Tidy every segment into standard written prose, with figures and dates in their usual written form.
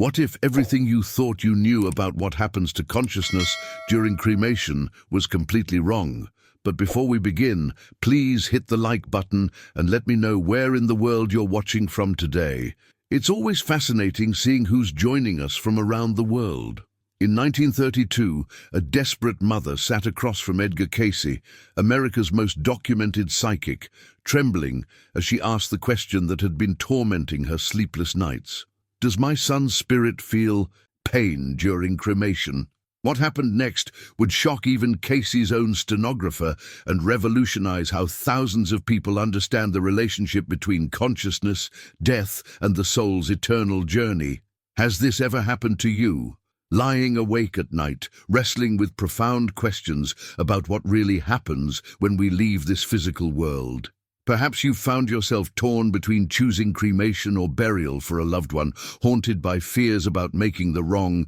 What if everything you thought you knew about what happens to consciousness during cremation was completely wrong? But before we begin, please hit the like button and let me know where in the world you're watching from today. It's always fascinating seeing who's joining us from around the world. In 1932, a desperate mother sat across from Edgar Cayce, America's most documented psychic, trembling as she asked the question that had been tormenting her sleepless nights. Does my son's spirit feel pain during cremation? What happened next would shock even Cayce's own stenographer and revolutionize how thousands of people understand the relationship between consciousness, death, and the soul's eternal journey. Has this ever happened to you? Lying awake at night, wrestling with profound questions about what really happens when we leave this physical world. Perhaps you've found yourself torn between choosing cremation or burial for a loved one, haunted by fears about making the wrong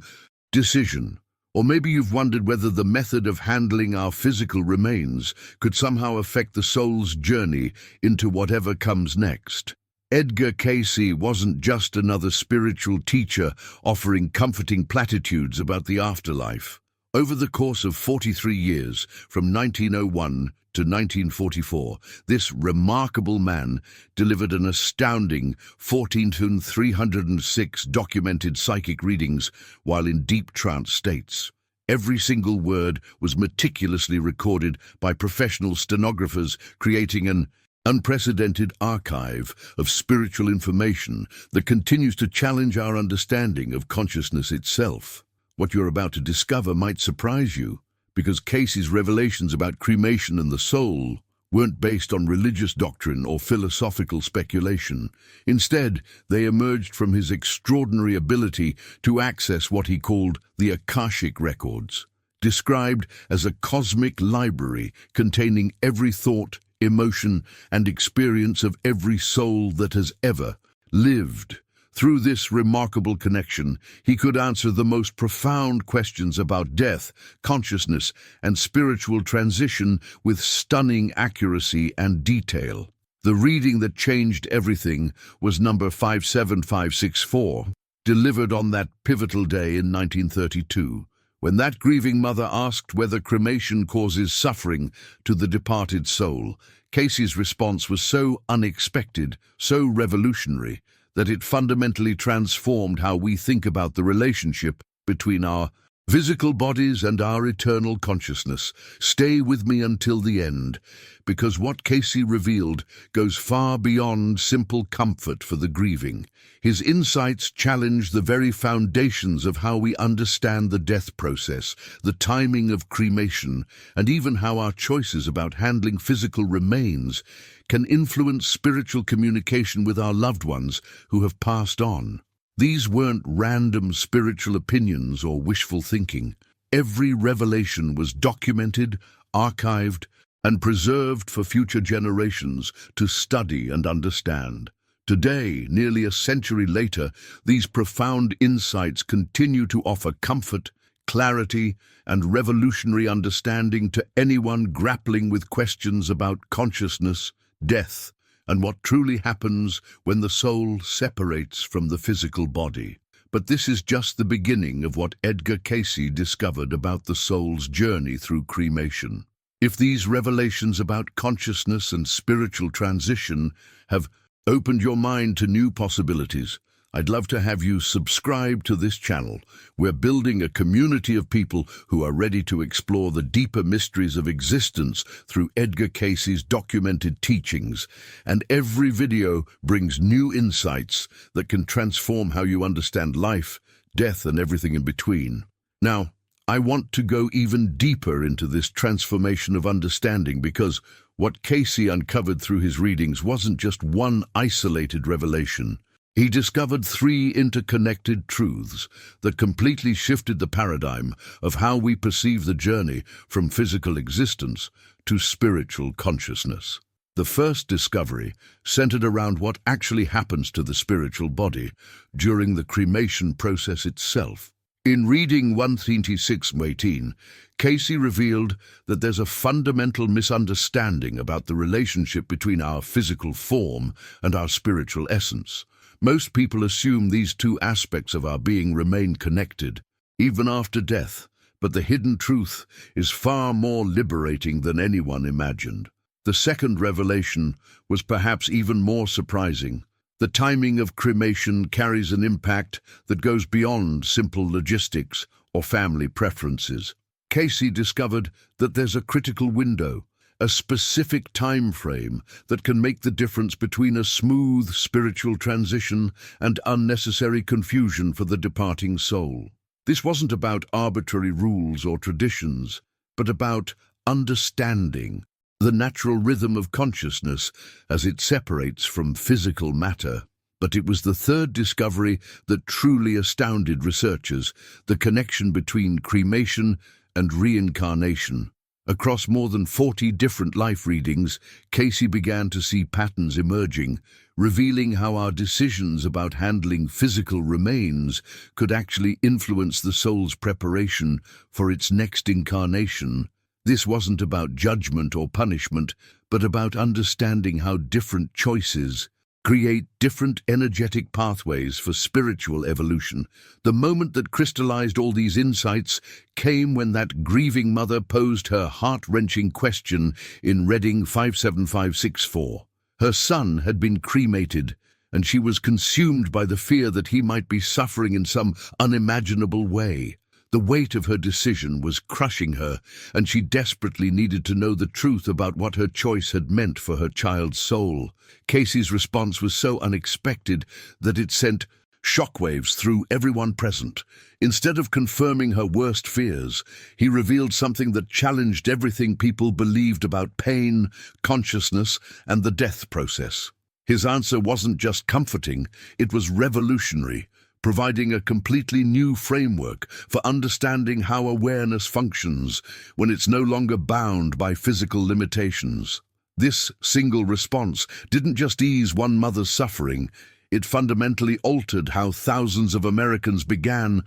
decision. Or maybe you've wondered whether the method of handling our physical remains could somehow affect the soul's journey into whatever comes next. Edgar Cayce wasn't just another spiritual teacher offering comforting platitudes about the afterlife. Over the course of 43 years, from 1901 to 1944, this remarkable man delivered an astounding 14,306 documented psychic readings while in deep trance states. Every single word was meticulously recorded by professional stenographers, creating an unprecedented archive of spiritual information that continues to challenge our understanding of consciousness itself. What you're about to discover might surprise you, because Cayce's revelations about cremation and the soul weren't based on religious doctrine or philosophical speculation. Instead, they emerged from his extraordinary ability to access what he called the Akashic records, described as a cosmic library containing every thought, emotion, and experience of every soul that has ever lived. Through this remarkable connection, he could answer the most profound questions about death, consciousness, and spiritual transition with stunning accuracy and detail. The reading that changed everything was number 57564, delivered on that pivotal day in 1932, when that grieving mother asked whether cremation causes suffering to the departed soul. Cayce's response was so unexpected, so revolutionary, that it fundamentally transformed how we think about the relationship between our physical bodies and our eternal consciousness. Stay with me until the end, because what Cayce revealed goes far beyond simple comfort for the grieving. His insights challenge the very foundations of how we understand the death process, the timing of cremation, and even how our choices about handling physical remains can influence spiritual communication with our loved ones who have passed on. These weren't random spiritual opinions or wishful thinking. Every revelation was documented, archived, and preserved for future generations to study and understand. Today, nearly a century later, these profound insights continue to offer comfort, clarity, and revolutionary understanding to anyone grappling with questions about consciousness, death, and what truly happens when the soul separates from the physical body. But this is just the beginning of what Edgar Cayce discovered about the soul's journey through cremation. If these revelations about consciousness and spiritual transition have opened your mind to new possibilities, I'd love to have you subscribe to this channel. We're building a community of people who are ready to explore the deeper mysteries of existence through Edgar Cayce's documented teachings, and every video brings new insights that can transform how you understand life, death, and everything in between. Now, I want to go even deeper into this transformation of understanding, because what Cayce uncovered through his readings wasn't just one isolated revelation. He discovered three interconnected truths that completely shifted the paradigm of how we perceive the journey from physical existence to spiritual consciousness. The first discovery centered around what actually happens to the spiritual body during the cremation process itself. In reading 13618, Cayce revealed that there's a fundamental misunderstanding about the relationship between our physical form and our spiritual essence. Most people assume these two aspects of our being remain connected, even after death, but the hidden truth is far more liberating than anyone imagined. The second revelation was perhaps even more surprising. The timing of cremation carries an impact that goes beyond simple logistics or family preferences. Cayce discovered that there's a critical window, a specific time frame that can make the difference between a smooth spiritual transition and unnecessary confusion for the departing soul. This wasn't about arbitrary rules or traditions, but about understanding the natural rhythm of consciousness as it separates from physical matter. But it was the third discovery that truly astounded researchers, the connection between cremation and reincarnation. Across more than 40 different life readings, Cayce began to see patterns emerging, revealing how our decisions about handling physical remains could actually influence the soul's preparation for its next incarnation. This wasn't about judgment or punishment, but about understanding how different choices create different energetic pathways for spiritual evolution. The moment that crystallized all these insights came when that grieving mother posed her heart-wrenching question in Reading 57564. Her son had been cremated, and she was consumed by the fear that he might be suffering in some unimaginable way. The weight of her decision was crushing her, and she desperately needed to know the truth about what her choice had meant for her child's soul. Cayce's response was so unexpected that it sent shockwaves through everyone present. Instead of confirming her worst fears, he revealed something that challenged everything people believed about pain, consciousness, and the death process. His answer wasn't just comforting, it was revolutionary, providing a completely new framework for understanding how awareness functions when it's no longer bound by physical limitations. This single response didn't just ease one mother's suffering, it fundamentally altered how thousands of Americans began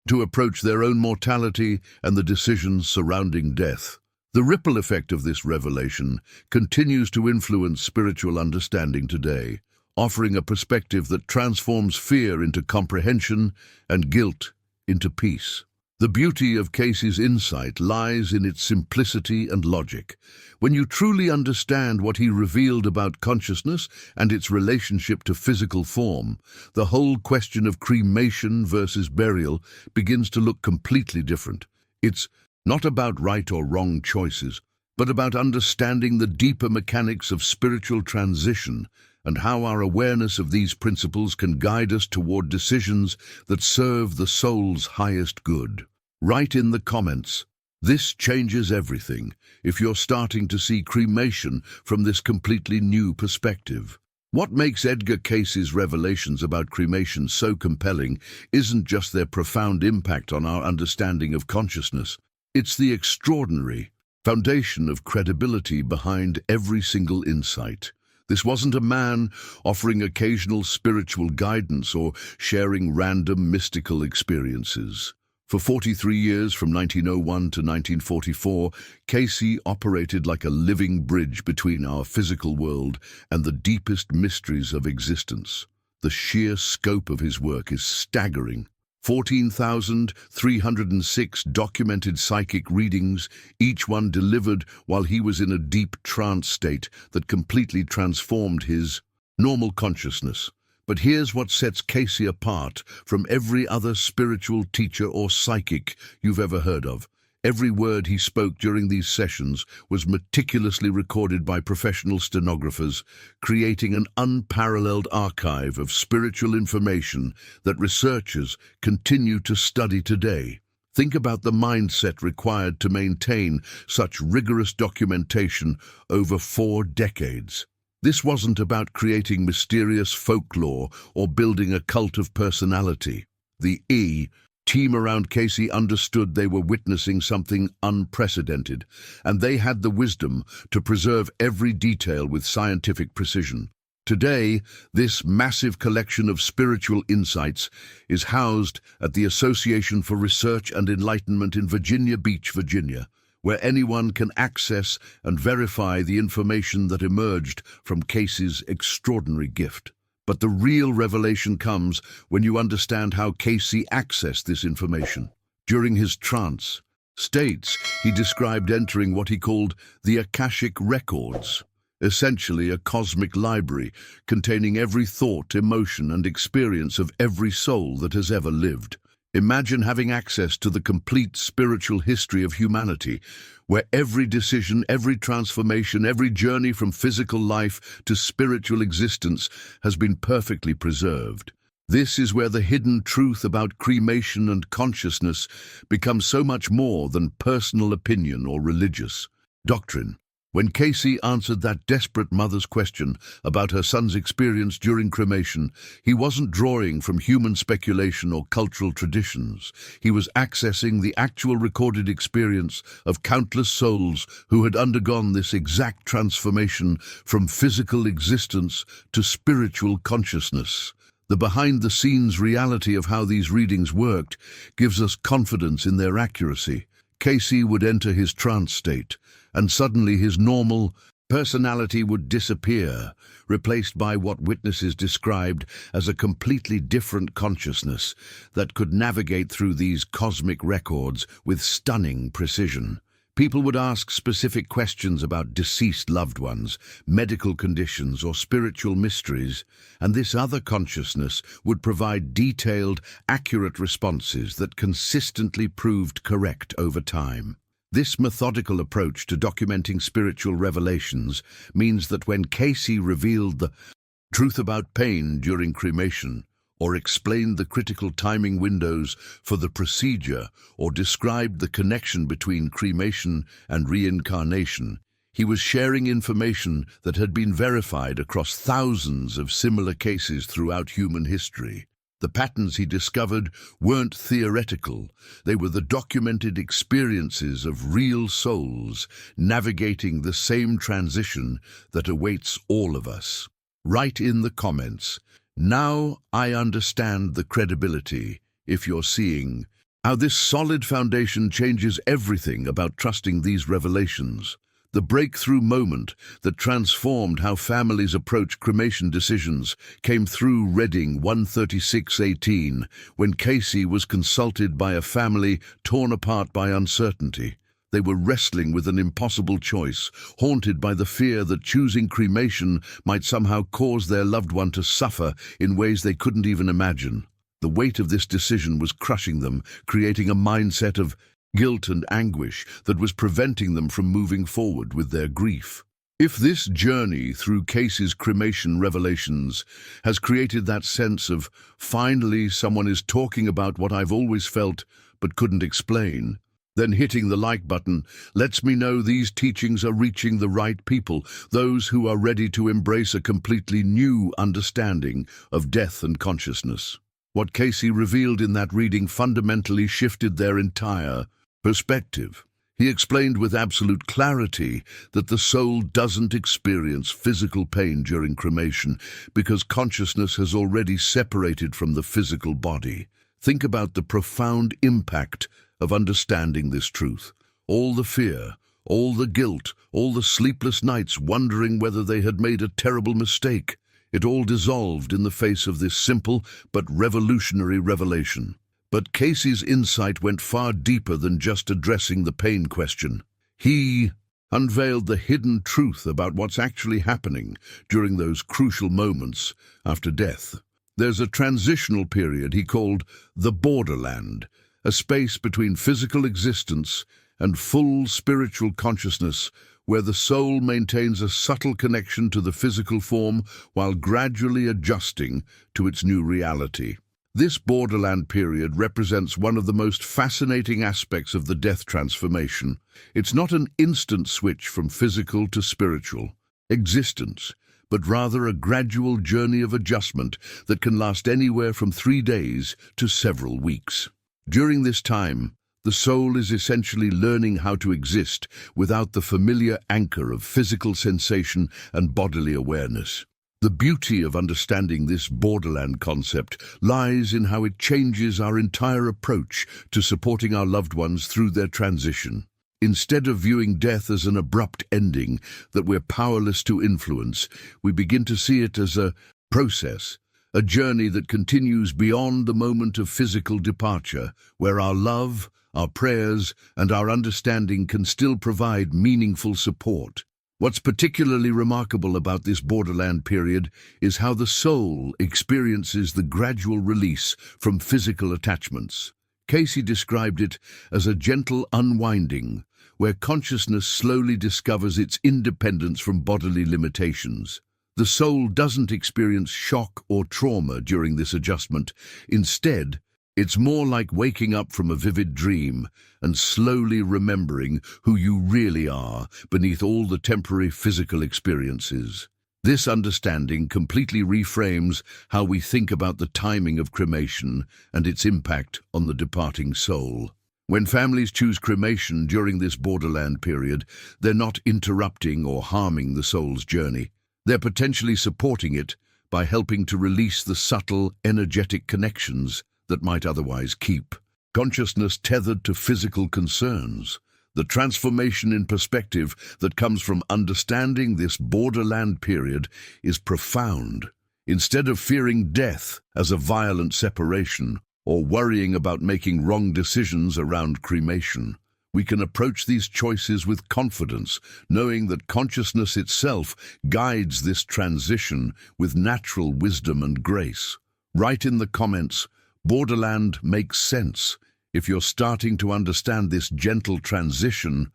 to approach their own mortality and the decisions surrounding death. The ripple effect of this revelation continues to influence spiritual understanding today, offering a perspective that transforms fear into comprehension and guilt into peace. The beauty of Cayce's insight lies in its simplicity and logic. When you truly understand what he revealed about consciousness and its relationship to physical form, the whole question of cremation versus burial begins to look completely different. It's not about right or wrong choices, but about understanding the deeper mechanics of spiritual transition and how our awareness of these principles can guide us toward decisions that serve the soul's highest good. Write in the comments, this changes everything, if you're starting to see cremation from this completely new perspective. What makes Edgar Cayce's revelations about cremation so compelling isn't just their profound impact on our understanding of consciousness. It's the extraordinary foundation of credibility behind every single insight. This wasn't a man offering occasional spiritual guidance or sharing random mystical experiences. For 43 years, from 1901 to 1944, Cayce operated like a living bridge between our physical world and the deepest mysteries of existence. The sheer scope of his work is staggering. 14,306 documented psychic readings, each one delivered while he was in a deep trance state that completely transformed his normal consciousness. But here's what sets Cayce apart from every other spiritual teacher or psychic you've ever heard of. Every word he spoke during these sessions was meticulously recorded by professional stenographers, creating an unparalleled archive of spiritual information that researchers continue to study today. Think about the mindset required to maintain such rigorous documentation over 4 decades. This wasn't about creating mysterious folklore or building a cult of personality. The team around Cayce understood they were witnessing something unprecedented, and they had the wisdom to preserve every detail with scientific precision. Today, this massive collection of spiritual insights is housed at the Association for Research and Enlightenment in Virginia Beach, Virginia, where anyone can access and verify the information that emerged from Cayce's extraordinary gift. But the real revelation comes when you understand how Cayce accessed this information. During his trance states, he described entering what he called the Akashic Records, essentially a cosmic library containing every thought, emotion, and experience of every soul that has ever lived. Imagine having access to the complete spiritual history of humanity, where every decision, every transformation, every journey from physical life to spiritual existence has been perfectly preserved. This is where the hidden truth about cremation and consciousness becomes so much more than personal opinion or religious doctrine. When Cayce answered that desperate mother's question about her son's experience during cremation, he wasn't drawing from human speculation or cultural traditions. He was accessing the actual recorded experience of countless souls who had undergone this exact transformation from physical existence to spiritual consciousness. The behind-the-scenes reality of how these readings worked gives us confidence in their accuracy. Cayce would enter his trance state, and suddenly his normal personality would disappear, replaced by what witnesses described as a completely different consciousness that could navigate through these cosmic records with stunning precision. People would ask specific questions about deceased loved ones, medical conditions, or spiritual mysteries, and this other consciousness would provide detailed, accurate responses that consistently proved correct over time. This methodical approach to documenting spiritual revelations means that when Cayce revealed the truth about pain during cremation, or explained the critical timing windows for the procedure, or described the connection between cremation and reincarnation, he was sharing information that had been verified across thousands of similar cases throughout human history. The patterns he discovered weren't theoretical. They were the documented experiences of real souls navigating the same transition that awaits all of us. Write in the comments, "Now I understand the credibility," if you're seeing how this solid foundation changes everything about trusting these revelations. The breakthrough moment that transformed how families approach cremation decisions came through Reading 13618, when Cayce was consulted by a family torn apart by uncertainty. They were wrestling with an impossible choice, haunted by the fear that choosing cremation might somehow cause their loved one to suffer in ways they couldn't even imagine. The weight of this decision was crushing them, creating a mindset of guilt and anguish that was preventing them from moving forward with their grief. If this journey through Cayce's cremation revelations has created that sense of, finally someone is talking about what I've always felt but couldn't explain, then hitting the like button lets me know these teachings are reaching the right people, those who are ready to embrace a completely new understanding of death and consciousness. What Cayce revealed in that reading fundamentally shifted their entire perspective. He explained with absolute clarity that the soul doesn't experience physical pain during cremation because consciousness has already separated from the physical body. Think about the profound impact of understanding this truth. All the fear, all the guilt, all the sleepless nights wondering whether they had made a terrible mistake. It all dissolved in the face of this simple but revolutionary revelation. But Cayce's insight went far deeper than just addressing the pain question. He unveiled the hidden truth about what's actually happening during those crucial moments after death. There's a transitional period he called the borderland, a space between physical existence and full spiritual consciousness, where the soul maintains a subtle connection to the physical form while gradually adjusting to its new reality. This borderland period represents one of the most fascinating aspects of the death transformation. It's not an instant switch from physical to spiritual existence, but rather a gradual journey of adjustment that can last anywhere from 3 days to several weeks. During this time, the soul is essentially learning how to exist without the familiar anchor of physical sensation and bodily awareness. The beauty of understanding this borderland concept lies in how it changes our entire approach to supporting our loved ones through their transition. Instead of viewing death as an abrupt ending that we're powerless to influence, we begin to see it as a process, a journey that continues beyond the moment of physical departure, where our love, our prayers, and our understanding can still provide meaningful support. What's particularly remarkable about this borderland period is how the soul experiences the gradual release from physical attachments. Cayce described it as a gentle unwinding, where consciousness slowly discovers its independence from bodily limitations. The soul doesn't experience shock or trauma during this adjustment. Instead, it's more like waking up from a vivid dream and slowly remembering who you really are beneath all the temporary physical experiences. This understanding completely reframes how we think about the timing of cremation and its impact on the departing soul. When families choose cremation during this borderland period, they're not interrupting or harming the soul's journey. They're potentially supporting it by helping to release the subtle, energetic connections that might otherwise keep consciousness tethered to physical concerns. The transformation in perspective that comes from understanding this borderland period is profound. Instead of fearing death as a violent separation or worrying about making wrong decisions around cremation, we can approach these choices with confidence, knowing that consciousness itself guides this transition with natural wisdom and grace. Write in the comments, "Borderland makes sense," if you're starting to understand this gentle transition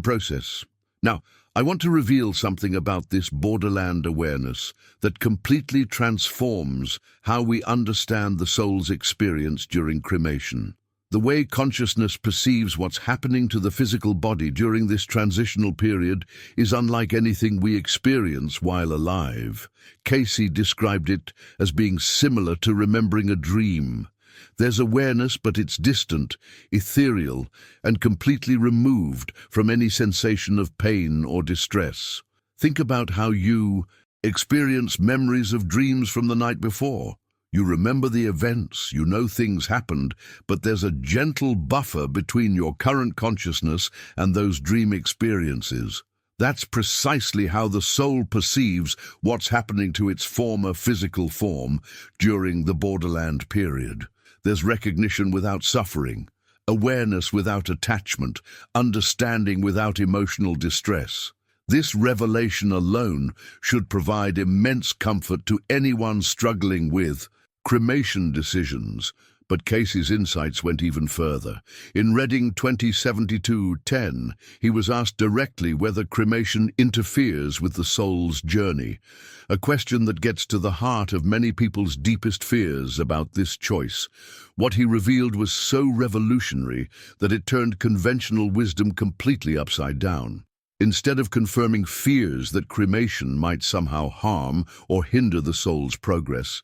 process. Now, I want to reveal something about this borderland awareness that completely transforms how we understand the soul's experience during cremation. The way consciousness perceives what's happening to the physical body during this transitional period is unlike anything we experience while alive. Cayce described it as being similar to remembering a dream. There's awareness, but it's distant, ethereal, and completely removed from any sensation of pain or distress. Think about how you experience memories of dreams from the night before. You remember the events, you know things happened, but there's a gentle buffer between your current consciousness and those dream experiences. That's precisely how the soul perceives what's happening to its former physical form during the borderland period. There's recognition without suffering, awareness without attachment, understanding without emotional distress. This revelation alone should provide immense comfort to anyone struggling with cremation decisions, but Cayce's insights went even further. In Reading 2072-10, he was asked directly whether cremation interferes with the soul's journey, a question that gets to the heart of many people's deepest fears about this choice. What he revealed was so revolutionary that it turned conventional wisdom completely upside down. Instead of confirming fears that cremation might somehow harm or hinder the soul's progress,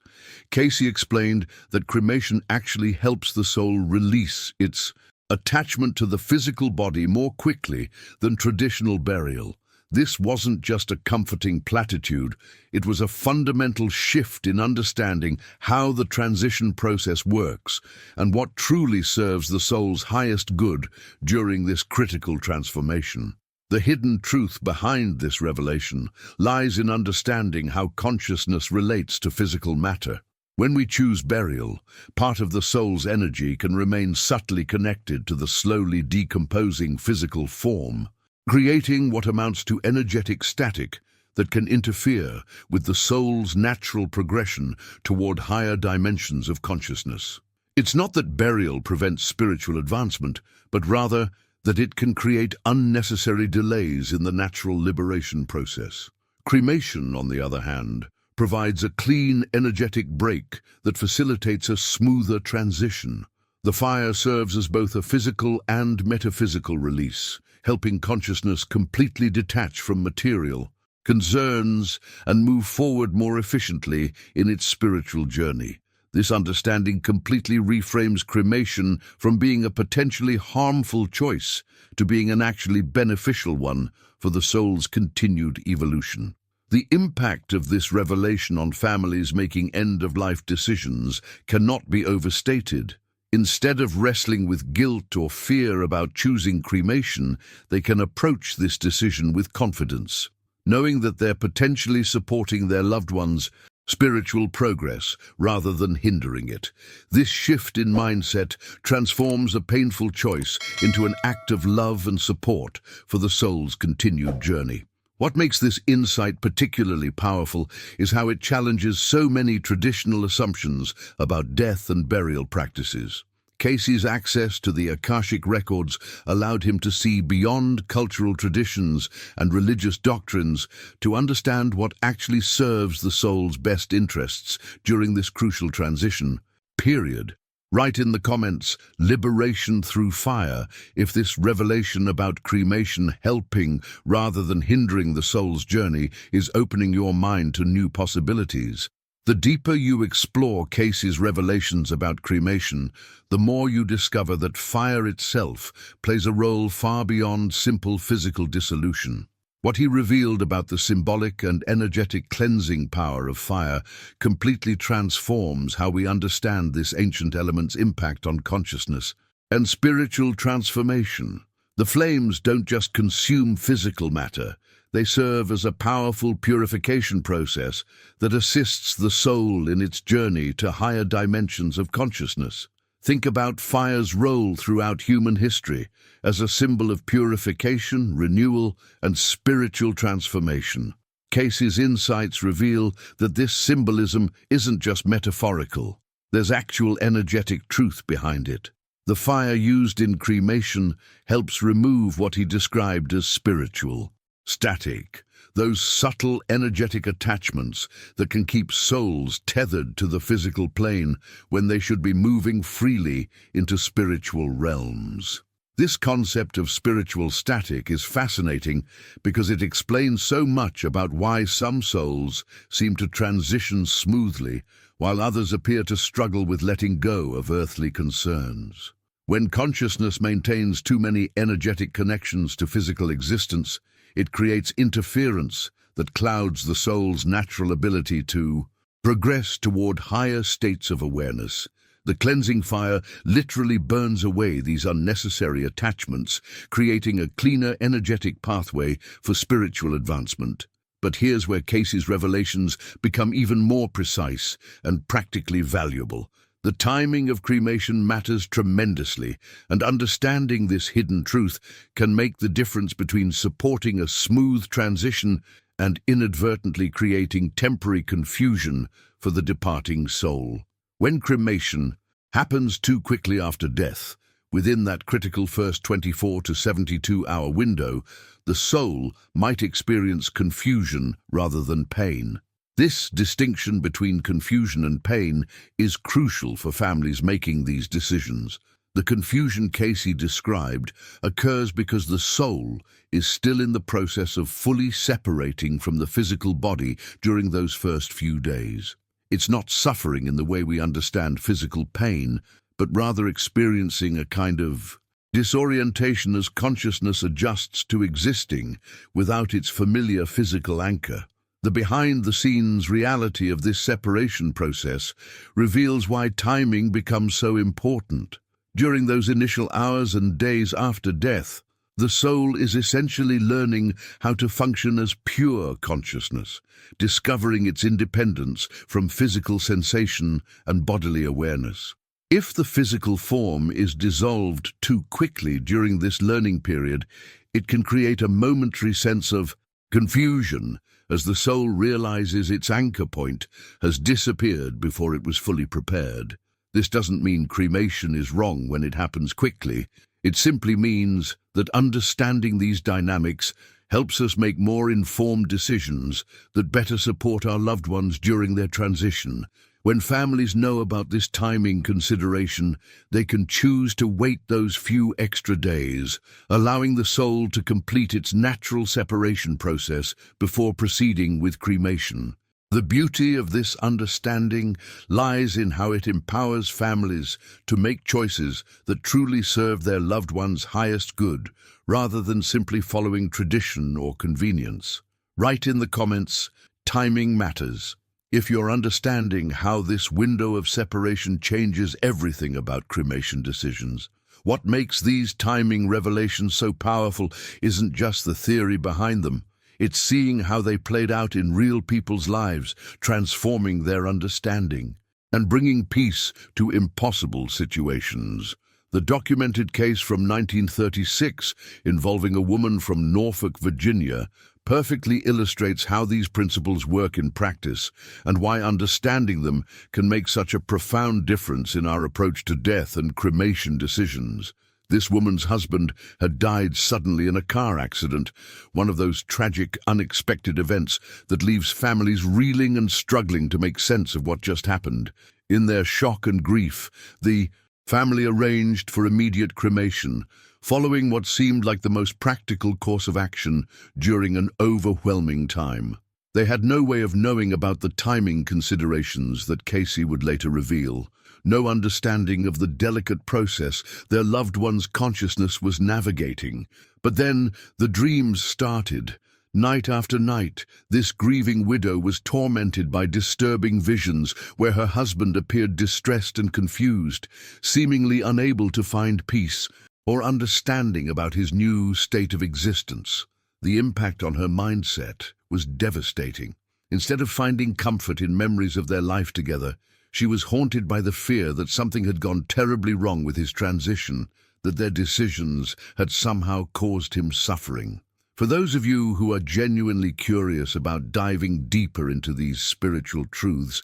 Cayce explained that cremation actually helps the soul release its attachment to the physical body more quickly than traditional burial. This wasn't just a comforting platitude, it was a fundamental shift in understanding how the transition process works and what truly serves the soul's highest good during this critical transformation. The hidden truth behind this revelation lies in understanding how consciousness relates to physical matter. When we choose burial, part of the soul's energy can remain subtly connected to the slowly decomposing physical form, creating what amounts to energetic static that can interfere with the soul's natural progression toward higher dimensions of consciousness. It's not that burial prevents spiritual advancement, but rather that it can create unnecessary delays in the natural liberation process. Cremation, on the other hand, provides a clean, energetic break that facilitates a smoother transition. The fire serves as both a physical and metaphysical release, helping consciousness completely detach from material concerns and move forward more efficiently in its spiritual journey. This understanding completely reframes cremation from being a potentially harmful choice to being an actually beneficial one for the soul's continued evolution. The impact of this revelation on families making end-of-life decisions cannot be overstated. Instead of wrestling with guilt or fear about choosing cremation, they can approach this decision with confidence, knowing that they're potentially supporting their loved ones spiritual progress rather than hindering it. This shift in mindset transforms a painful choice into an act of love and support for the soul's continued journey. What makes this insight particularly powerful is how it challenges so many traditional assumptions about death and burial practices. Cayce's access to the Akashic records allowed him to see beyond cultural traditions and religious doctrines to understand what actually serves the soul's best interests during this crucial transition period. Write in the comments, liberation through fire, if this revelation about cremation helping rather than hindering the soul's journey is opening your mind to new possibilities. The deeper you explore Cayce's revelations about cremation, the more you discover that fire itself plays a role far beyond simple physical dissolution. What he revealed about the symbolic and energetic cleansing power of fire completely transforms how we understand this ancient element's impact on consciousness and spiritual transformation. The flames don't just consume physical matter, they serve as a powerful purification process that assists the soul in its journey to higher dimensions of consciousness. Think about fire's role throughout human history as a symbol of purification, renewal, and spiritual transformation. Cayce's insights reveal that this symbolism isn't just metaphorical. There's actual energetic truth behind it. The fire used in cremation helps remove what he described as spiritual static, those subtle energetic attachments that can keep souls tethered to the physical plane when they should be moving freely into spiritual realms. This concept of spiritual static is fascinating because it explains so much about why some souls seem to transition smoothly while others appear to struggle with letting go of earthly concerns. When consciousness maintains too many energetic connections to physical existence, it creates interference that clouds the soul's natural ability to progress toward higher states of awareness. The cleansing fire literally burns away these unnecessary attachments, creating a cleaner energetic pathway for spiritual advancement. But here's where Cayce's revelations become even more precise and practically valuable. The timing of cremation matters tremendously, and understanding this hidden truth can make the difference between supporting a smooth transition and inadvertently creating temporary confusion for the departing soul. When cremation happens too quickly after death, within that critical first 24 to 72-hour window, the soul might experience confusion rather than pain. This distinction between confusion and pain is crucial for families making these decisions. The confusion Cayce described occurs because the soul is still in the process of fully separating from the physical body during those first few days. It's not suffering in the way we understand physical pain, but rather experiencing a kind of disorientation as consciousness adjusts to existing without its familiar physical anchor. The behind-the-scenes reality of this separation process reveals why timing becomes so important. During those initial hours and days after death, the soul is essentially learning how to function as pure consciousness, discovering its independence from physical sensation and bodily awareness. If the physical form is dissolved too quickly during this learning period, it can create a momentary sense of confusion as the soul realizes its anchor point has disappeared before it was fully prepared. This doesn't mean cremation is wrong when it happens quickly. It simply means that understanding these dynamics helps us make more informed decisions that better support our loved ones during their transition. When families know about this timing consideration, they can choose to wait those few extra days, allowing the soul to complete its natural separation process before proceeding with cremation. The beauty of this understanding lies in how it empowers families to make choices that truly serve their loved ones' highest good, rather than simply following tradition or convenience. Write in the comments, timing matters. If you're understanding how this window of separation changes everything about cremation decisions. What makes these timing revelations so powerful isn't just the theory behind them. It's seeing how they played out in real people's lives, transforming their understanding and bringing peace to impossible situations. The documented case from 1936 involving a woman from Norfolk, Virginia, perfectly illustrates how these principles work in practice and why understanding them can make such a profound difference in our approach to death and cremation decisions. This woman's husband had died suddenly in a car accident, one of those tragic, unexpected events that leaves families reeling and struggling to make sense of what just happened. In their shock and grief, the family arranged for immediate cremation, following what seemed like the most practical course of action during an overwhelming time. They had no way of knowing about the timing considerations that Cayce would later reveal, no understanding of the delicate process their loved one's consciousness was navigating. But then the dreams started. Night after night, this grieving widow was tormented by disturbing visions where her husband appeared distressed and confused, seemingly unable to find peace or understanding about his new state of existence. The impact on her mindset was devastating. Instead of finding comfort in memories of their life together, she was haunted by the fear that something had gone terribly wrong with his transition, that their decisions had somehow caused him suffering. For those of you who are genuinely curious about diving deeper into these spiritual truths,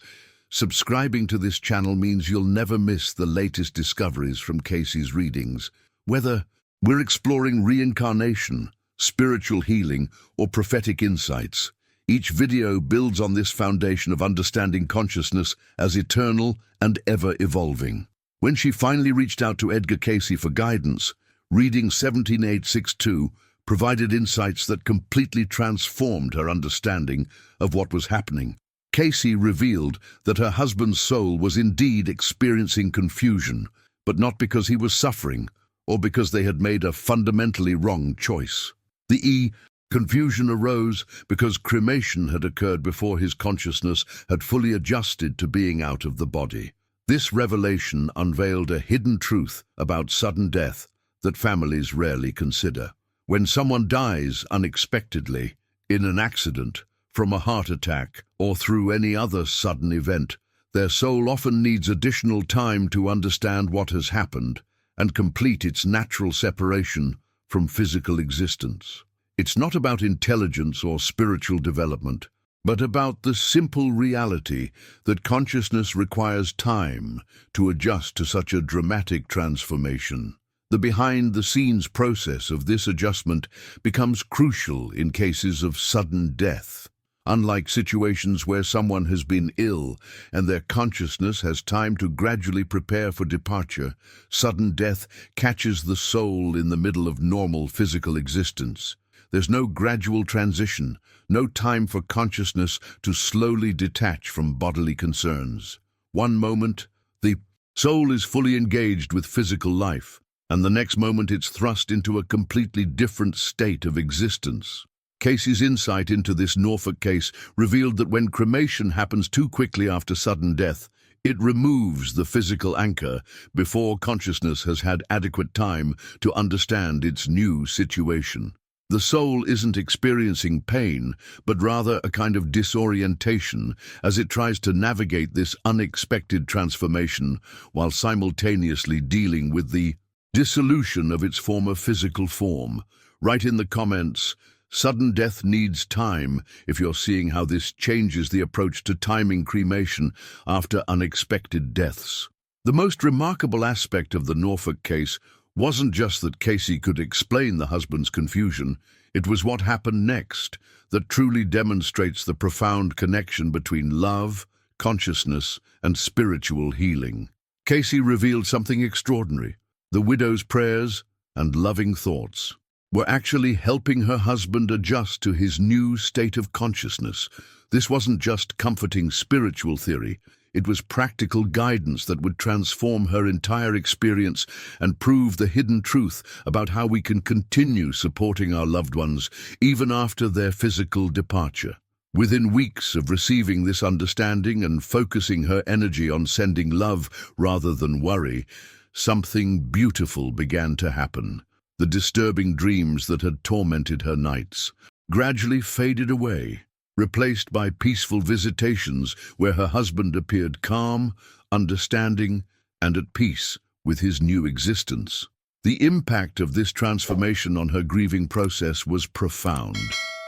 subscribing to this channel means you'll never miss the latest discoveries from Cayce's readings. Whether we're exploring reincarnation, spiritual healing, or prophetic insights, each video builds on this foundation of understanding consciousness as eternal and ever-evolving. When she finally reached out to Edgar Cayce for guidance, reading 17862 provided insights that completely transformed her understanding of what was happening. Cayce revealed that her husband's soul was indeed experiencing confusion, but not because he was suffering, or because they had made a fundamentally wrong choice. The confusion arose because cremation had occurred before his consciousness had fully adjusted to being out of the body. This revelation unveiled a hidden truth about sudden death that families rarely consider. When someone dies unexpectedly, in an accident, from a heart attack, or through any other sudden event, their soul often needs additional time to understand what has happened and complete its natural separation from physical existence. It's not about intelligence or spiritual development, but about the simple reality that consciousness requires time to adjust to such a dramatic transformation. The behind-the-scenes process of this adjustment becomes crucial in cases of sudden death. Unlike situations where someone has been ill and their consciousness has time to gradually prepare for departure, sudden death catches the soul in the middle of normal physical existence. There's no gradual transition, no time for consciousness to slowly detach from bodily concerns. One moment, the soul is fully engaged with physical life, and the next moment it's thrust into a completely different state of existence. Cayce's insight into this Norfolk case revealed that when cremation happens too quickly after sudden death, it removes the physical anchor before consciousness has had adequate time to understand its new situation. The soul isn't experiencing pain, but rather a kind of disorientation as it tries to navigate this unexpected transformation while simultaneously dealing with the dissolution of its former physical form. Write in the comments, "Sudden death needs time," if you're seeing how this changes the approach to timing cremation after unexpected deaths. The most remarkable aspect of the Norfolk case wasn't just that Cayce could explain the husband's confusion, it was what happened next that truly demonstrates the profound connection between love, consciousness, and spiritual healing. Cayce revealed something extraordinary. The widow's prayers and loving thoughts were actually helping her husband adjust to his new state of consciousness. This wasn't just comforting spiritual theory, it was practical guidance that would transform her entire experience and prove the hidden truth about how we can continue supporting our loved ones even after their physical departure. Within weeks of receiving this understanding and focusing her energy on sending love rather than worry, something beautiful began to happen. The disturbing dreams that had tormented her nights gradually faded away, replaced by peaceful visitations where her husband appeared calm, understanding, and at peace with his new existence. The impact of this transformation on her grieving process was profound.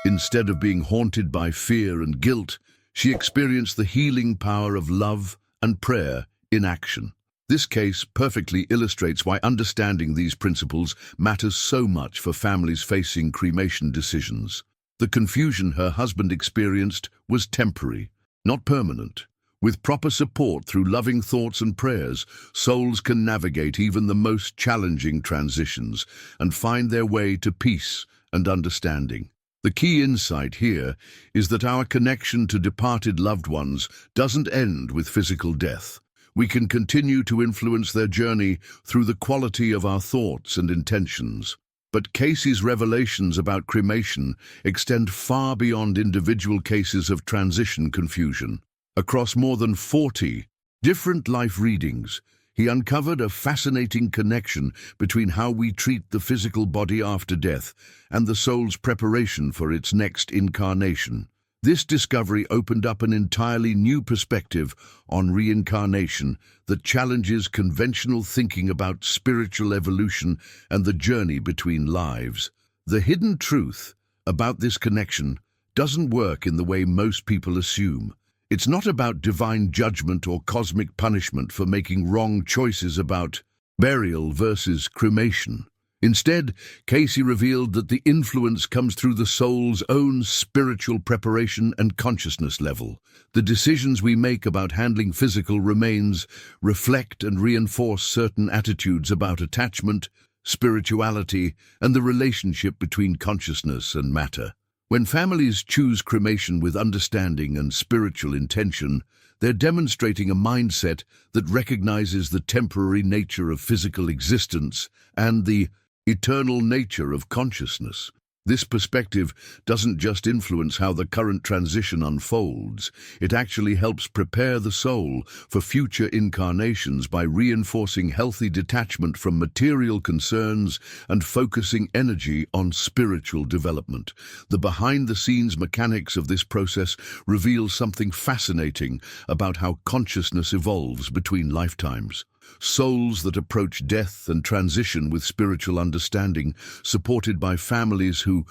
Instead of being haunted by fear and guilt, she experienced the healing power of love and prayer in action. This case perfectly illustrates why understanding these principles matters so much for families facing cremation decisions. The confusion her husband experienced was temporary, not permanent. With proper support through loving thoughts and prayers, souls can navigate even the most challenging transitions and find their way to peace and understanding. The key insight here is that our connection to departed loved ones doesn't end with physical death. We can continue to influence their journey through the quality of our thoughts and intentions. But Cayce's revelations about cremation extend far beyond individual cases of transition confusion. Across more than 40 different life readings, he uncovered a fascinating connection between how we treat the physical body after death and the soul's preparation for its next incarnation. This discovery opened up an entirely new perspective on reincarnation that challenges conventional thinking about spiritual evolution and the journey between lives. The hidden truth about this connection doesn't work in the way most people assume. It's not about divine judgment or cosmic punishment for making wrong choices about burial versus cremation. Instead, Cayce revealed that the influence comes through the soul's own spiritual preparation and consciousness level. The decisions we make about handling physical remains reflect and reinforce certain attitudes about attachment, spirituality, and the relationship between consciousness and matter. When families choose cremation with understanding and spiritual intention, they're demonstrating a mindset that recognizes the temporary nature of physical existence and the eternal nature of consciousness. This perspective doesn't just influence how the current transition unfolds, it actually helps prepare the soul for future incarnations by reinforcing healthy detachment from material concerns and focusing energy on spiritual development. The behind-the-scenes mechanics of this process reveal something fascinating about how consciousness evolves between lifetimes. Souls that approach death and transition with spiritual understanding, supported by families who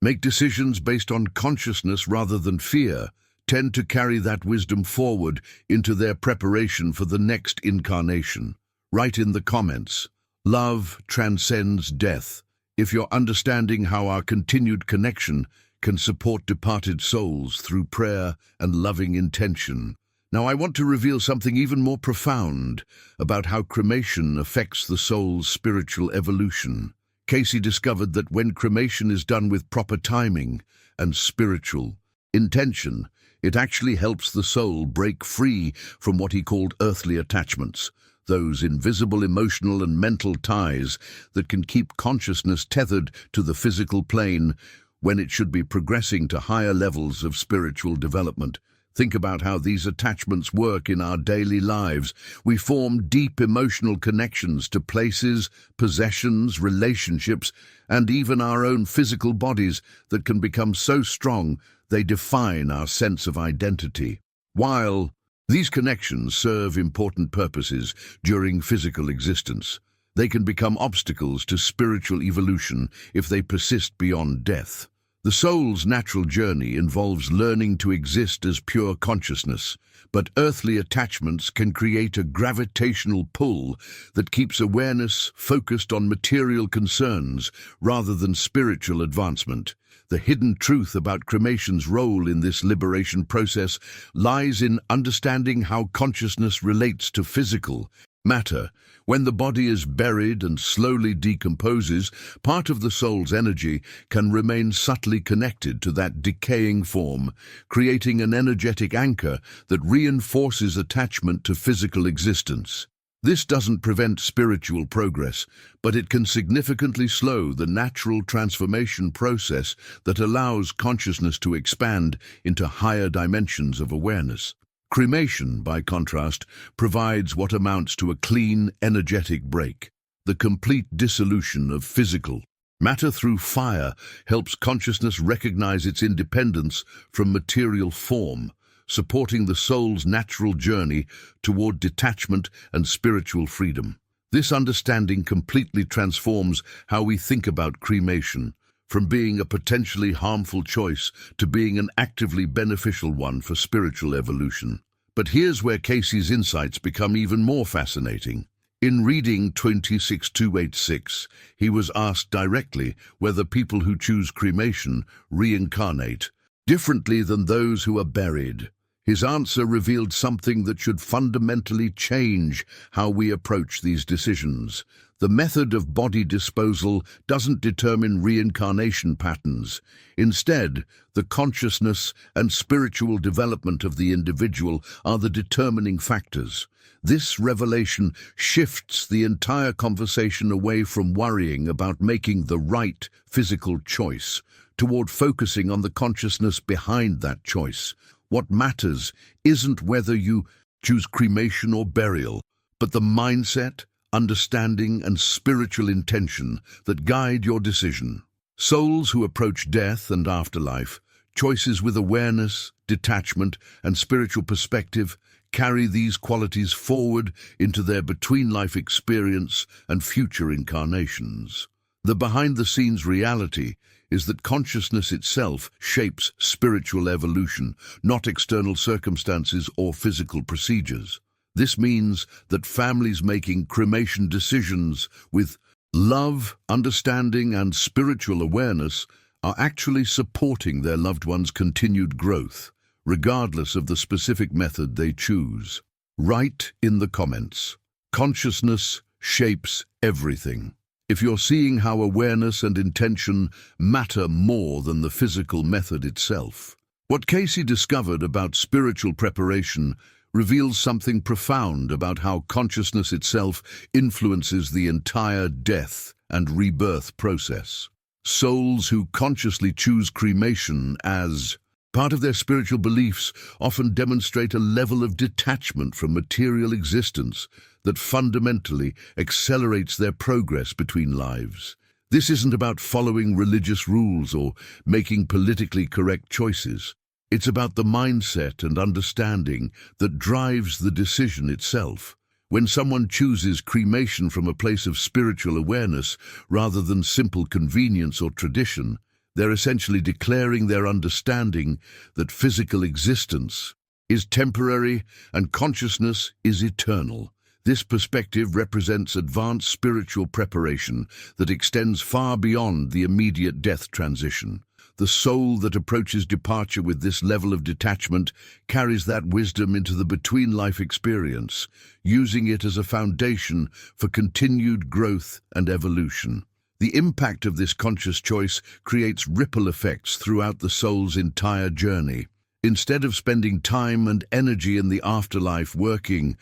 make decisions based on consciousness rather than fear, tend to carry that wisdom forward into their preparation for the next incarnation. Write in the comments, "Love transcends death," if you're understanding how our continued connection can support departed souls through prayer and loving intention. Now, I want to reveal something even more profound about how cremation affects the soul's spiritual evolution. Cayce discovered that when cremation is done with proper timing and spiritual intention, it actually helps the soul break free from what he called earthly attachments, those invisible emotional and mental ties that can keep consciousness tethered to the physical plane when it should be progressing to higher levels of spiritual development. Think about how these attachments work in our daily lives. We form deep emotional connections to places, possessions, relationships, and even our own physical bodies that can become so strong they define our sense of identity. While these connections serve important purposes during physical existence, they can become obstacles to spiritual evolution if they persist beyond death. The soul's natural journey involves learning to exist as pure consciousness, but earthly attachments can create a gravitational pull that keeps awareness focused on material concerns rather than spiritual advancement. The hidden truth about cremation's role in this liberation process lies in understanding how consciousness relates to physical matter. When the body is buried and slowly decomposes, part of the soul's energy can remain subtly connected to that decaying form, creating an energetic anchor that reinforces attachment to physical existence. This doesn't prevent spiritual progress, but it can significantly slow the natural transformation process that allows consciousness to expand into higher dimensions of awareness. Cremation, by contrast, provides what amounts to a clean, energetic break, the complete dissolution of physical Matter through fire helps consciousness recognize its independence from material form, supporting the soul's natural journey toward detachment and spiritual freedom. This understanding completely transforms how we think about cremation, from being a potentially harmful choice to being an actively beneficial one for spiritual evolution. But here's where Cayce's insights become even more fascinating. In reading 26286, he was asked directly whether people who choose cremation reincarnate differently than those who are buried. His answer revealed something that should fundamentally change how we approach these decisions. The method of body disposal doesn't determine reincarnation patterns. Instead, the consciousness and spiritual development of the individual are the determining factors. This revelation shifts the entire conversation away from worrying about making the right physical choice toward focusing on the consciousness behind that choice. What matters isn't whether you choose cremation or burial, but the mindset, understanding, and spiritual intention that guide your decision. Souls who approach death and afterlife, choices with awareness, detachment, and spiritual perspective, carry these qualities forward into their between-life experience and future incarnations. The behind-the-scenes reality is that consciousness itself shapes spiritual evolution, not external circumstances or physical procedures. This means that families making cremation decisions with love, understanding, and spiritual awareness are actually supporting their loved ones' continued growth, regardless of the specific method they choose. Write in the comments. Consciousness shapes everything. If you're seeing how awareness and intention matter more than the physical method itself. What Cayce discovered about spiritual preparation reveals something profound about how consciousness itself influences the entire death and rebirth process. Souls who consciously choose cremation as part of their spiritual beliefs often demonstrate a level of detachment from material existence that fundamentally accelerates their progress between lives. This isn't about following religious rules or making politically correct choices. It's about the mindset and understanding that drives the decision itself. When someone chooses cremation from a place of spiritual awareness rather than simple convenience or tradition, they're essentially declaring their understanding that physical existence is temporary and consciousness is eternal. This perspective represents advanced spiritual preparation that extends far beyond the immediate death transition. The soul that approaches departure with this level of detachment carries that wisdom into the between-life experience, using it as a foundation for continued growth and evolution. The impact of this conscious choice creates ripple effects throughout the soul's entire journey. Instead of spending time and energy in the afterlife working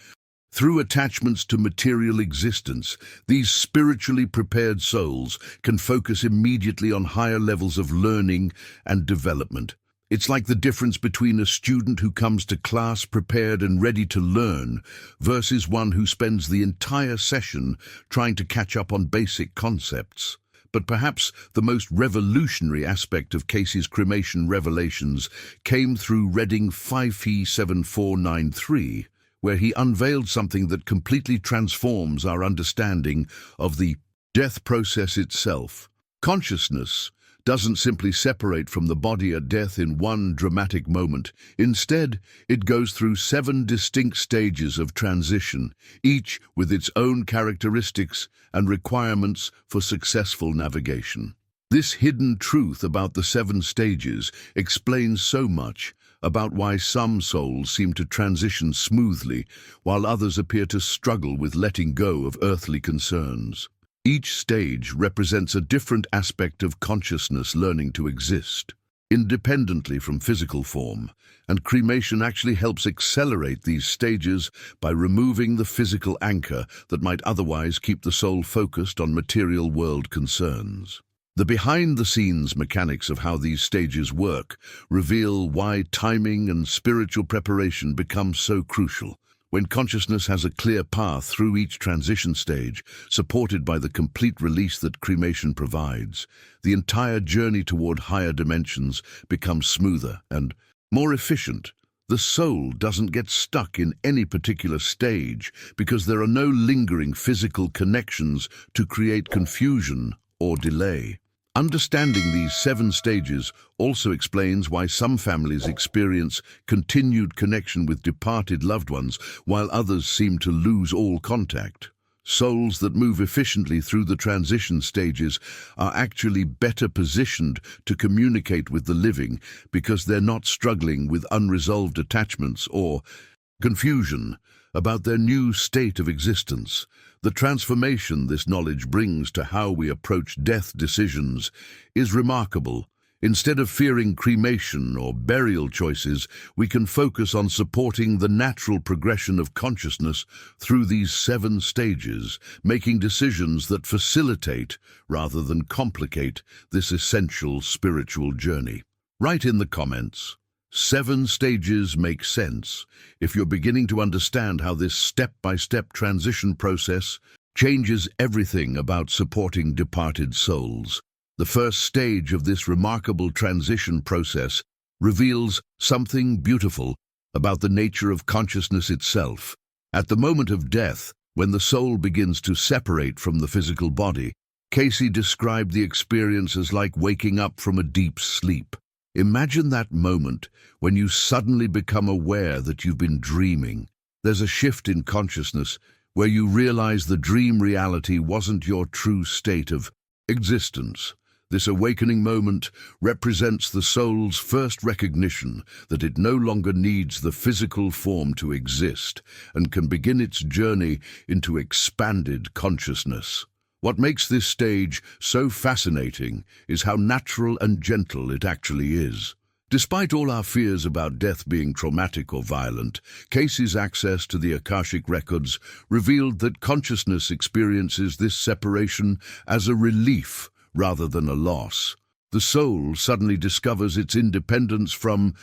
through attachments to material existence, these spiritually prepared souls can focus immediately on higher levels of learning and development. It's like the difference between a student who comes to class prepared and ready to learn versus one who spends the entire session trying to catch up on basic concepts. But perhaps the most revolutionary aspect of Cayce's cremation revelations came through reading 5P7493, where he unveiled something that completely transforms our understanding of the death process itself. Consciousness doesn't simply separate from the body at death in one dramatic moment. Instead, it goes through 7 distinct stages of transition, each with its own characteristics and requirements for successful navigation. This hidden truth about the 7 stages explains so much about why some souls seem to transition smoothly, while others appear to struggle with letting go of earthly concerns. Each stage represents a different aspect of consciousness learning to exist, independently from physical form, and cremation actually helps accelerate these stages by removing the physical anchor that might otherwise keep the soul focused on material world concerns. The behind-the-scenes mechanics of how these stages work reveal why timing and spiritual preparation become so crucial. When consciousness has a clear path through each transition stage, supported by the complete release that cremation provides, the entire journey toward higher dimensions becomes smoother and more efficient. The soul doesn't get stuck in any particular stage because there are no lingering physical connections to create confusion or delay. Understanding these 7 stages also explains why some families experience continued connection with departed loved ones, while others seem to lose all contact. Souls that move efficiently through the transition stages are actually better positioned to communicate with the living because they're not struggling with unresolved attachments or confusion about their new state of existence. The transformation this knowledge brings to how we approach death decisions is remarkable. Instead of fearing cremation or burial choices, we can focus on supporting the natural progression of consciousness through these 7 stages, making decisions that facilitate, rather than complicate, this essential spiritual journey. Write in the comments, 7 stages make sense if you're beginning to understand how this step-by-step transition process changes everything about supporting departed souls. The first stage of this remarkable transition process reveals something beautiful about the nature of consciousness itself. At the moment of death, when the soul begins to separate from the physical body, Cayce described the experience as like waking up from a deep sleep. Imagine that moment when you suddenly become aware that you've been dreaming. There's a shift in consciousness where you realize the dream reality wasn't your true state of existence. This awakening moment represents the soul's first recognition that it no longer needs the physical form to exist and can begin its journey into expanded consciousness. What makes this stage so fascinating is how natural and gentle it actually is. Despite all our fears about death being traumatic or violent, Cayce's access to the Akashic records revealed that consciousness experiences this separation as a relief rather than a loss. The soul suddenly discovers its independence from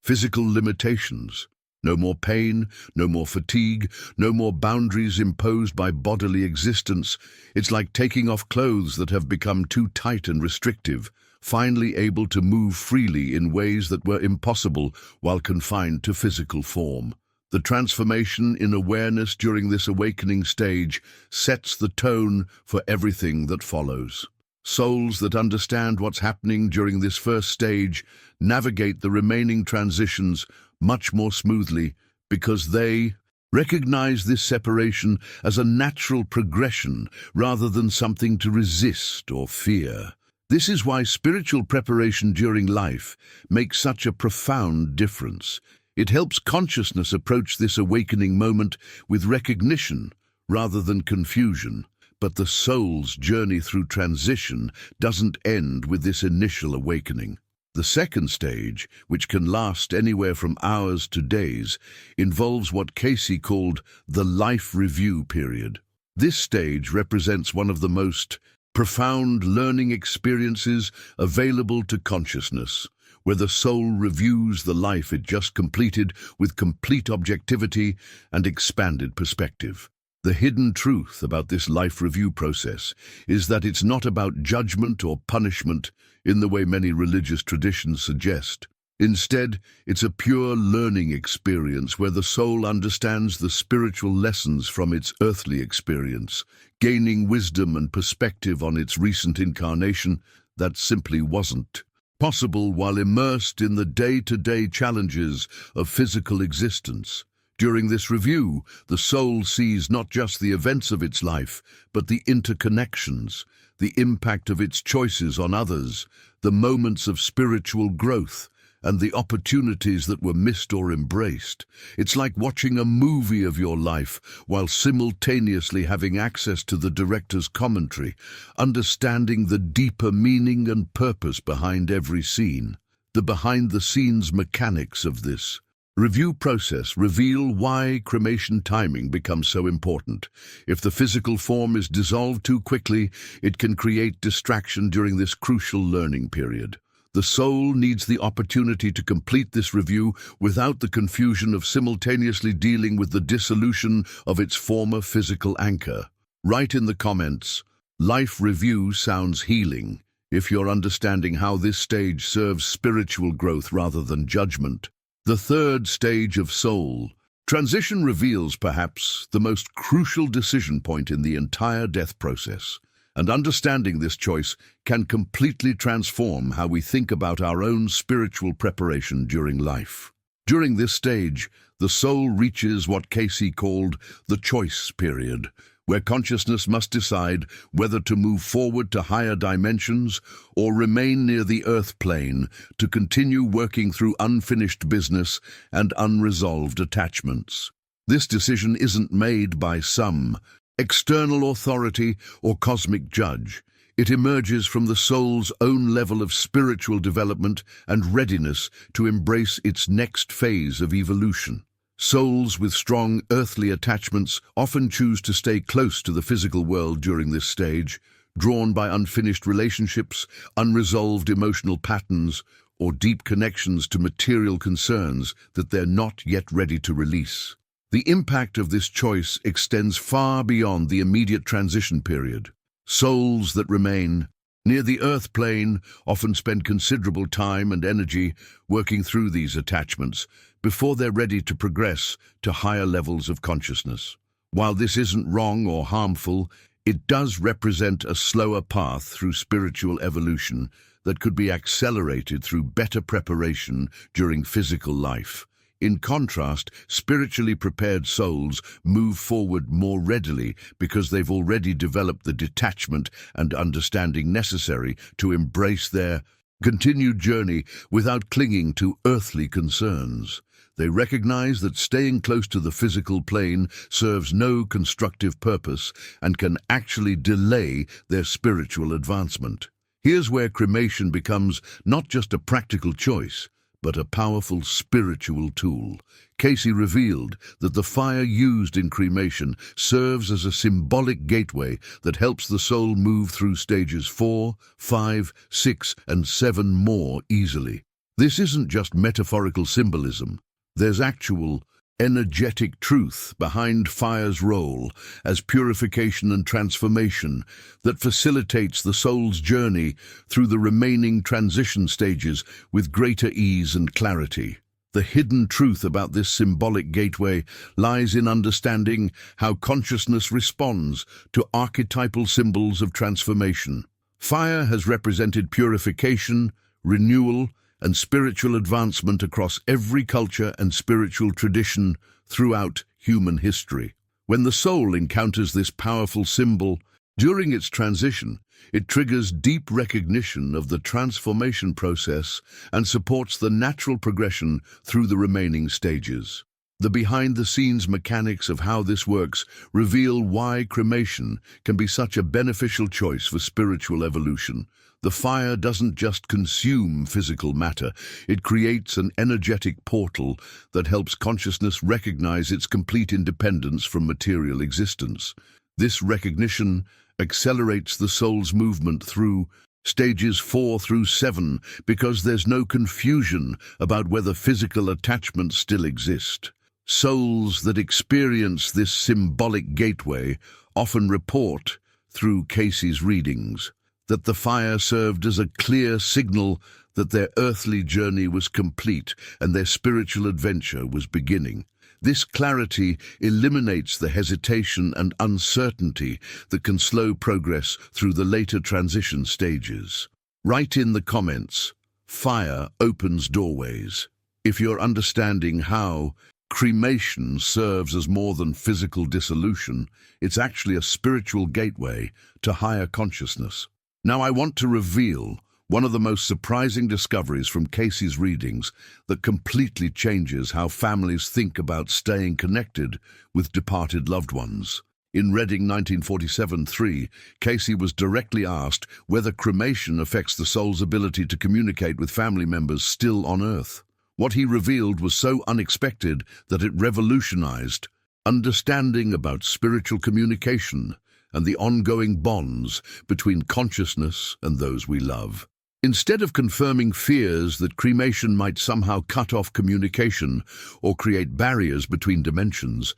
physical limitations. No more pain, no more fatigue, no more boundaries imposed by bodily existence. It's like taking off clothes that have become too tight and restrictive, finally able to move freely in ways that were impossible while confined to physical form. The transformation in awareness during this awakening stage sets the tone for everything that follows. Souls that understand what's happening during this first stage navigate the remaining transitions much more smoothly because they recognize this separation as a natural progression rather than something to resist or fear. This is why spiritual preparation during life makes such a profound difference. It helps consciousness approach this awakening moment with recognition rather than confusion. But the soul's journey through transition doesn't end with this initial awakening. The second stage, which can last anywhere from hours to days, involves what Cayce called the life review period. This stage represents one of the most profound learning experiences available to consciousness, where the soul reviews the life it just completed with complete objectivity and expanded perspective. The hidden truth about this life review process is that it's not about judgment or punishment in the way many religious traditions suggest. Instead, it's a pure learning experience where the soul understands the spiritual lessons from its earthly experience, gaining wisdom and perspective on its recent incarnation that simply wasn't possible while immersed in the day-to-day challenges of physical existence. During this review, the soul sees not just the events of its life, but the interconnections, the impact of its choices on others, the moments of spiritual growth, and the opportunities that were missed or embraced. It's like watching a movie of your life while simultaneously having access to the director's commentary, understanding the deeper meaning and purpose behind every scene. The behind-the-scenes mechanics of this review process reveal why cremation timing becomes so important. If the physical form is dissolved too quickly, it can create distraction during this crucial learning period. The soul needs the opportunity to complete this review without the confusion of simultaneously dealing with the dissolution of its former physical anchor. Write in the comments, "Life review sounds healing," if you're understanding how this stage serves spiritual growth rather than judgment. The third stage of soul. Transition reveals perhaps the most crucial decision point in the entire death process. And understanding this choice can completely transform how we think about our own spiritual preparation during life. During this stage, the soul reaches what Cayce called the choice period, where consciousness must decide whether to move forward to higher dimensions or remain near the earth plane to continue working through unfinished business and unresolved attachments. This decision isn't made by some external authority or cosmic judge. It emerges from the soul's own level of spiritual development and readiness to embrace its next phase of evolution. Souls with strong earthly attachments often choose to stay close to the physical world during this stage, drawn by unfinished relationships, unresolved emotional patterns, or deep connections to material concerns that they're not yet ready to release. The impact of this choice extends far beyond the immediate transition period. Souls that remain near the earth plane often spend considerable time and energy working through these attachments before they're ready to progress to higher levels of consciousness. While this isn't wrong or harmful, it does represent a slower path through spiritual evolution that could be accelerated through better preparation during physical life. In contrast, spiritually prepared souls move forward more readily because they've already developed the detachment and understanding necessary to embrace their continued journey without clinging to earthly concerns. They recognize that staying close to the physical plane serves no constructive purpose and can actually delay their spiritual advancement. Here's where cremation becomes not just a practical choice, but a powerful spiritual tool. Cayce revealed that the fire used in cremation serves as a symbolic gateway that helps the soul move through stages 4, 5, 6, and 7 more easily. This isn't just metaphorical symbolism. There's actual energetic truth behind fire's role as purification and transformation that facilitates the soul's journey through the remaining transition stages with greater ease and clarity. The hidden truth about this symbolic gateway lies in understanding how consciousness responds to archetypal symbols of transformation. Fire has represented purification, renewal, and spiritual advancement across every culture and spiritual tradition throughout human history. When the soul encounters this powerful symbol during its transition, it triggers deep recognition of the transformation process and supports the natural progression through the remaining stages. The behind-the-scenes mechanics of how this works reveal why cremation can be such a beneficial choice for spiritual evolution. The fire doesn't just consume physical matter, it creates an energetic portal that helps consciousness recognize its complete independence from material existence. This recognition accelerates the soul's movement through stages 4 through 7 because there's no confusion about whether physical attachments still exist. Souls that experience this symbolic gateway often report, through Cayce's readings, that the fire served as a clear signal that their earthly journey was complete and their spiritual adventure was beginning. This clarity eliminates the hesitation and uncertainty that can slow progress through the later transition stages. Write in the comments, "Fire opens doorways," if you're understanding how cremation serves as more than physical dissolution. It's actually a spiritual gateway to higher consciousness. Now I want to reveal one of the most surprising discoveries from Cayce's readings that completely changes how families think about staying connected with departed loved ones. In Reading 1947-3, Cayce was directly asked whether cremation affects the soul's ability to communicate with family members still on Earth. What he revealed was so unexpected that it revolutionized understanding about spiritual communication and the ongoing bonds between consciousness and those we love. Instead of confirming fears that cremation might somehow cut off communication or create barriers between dimensions,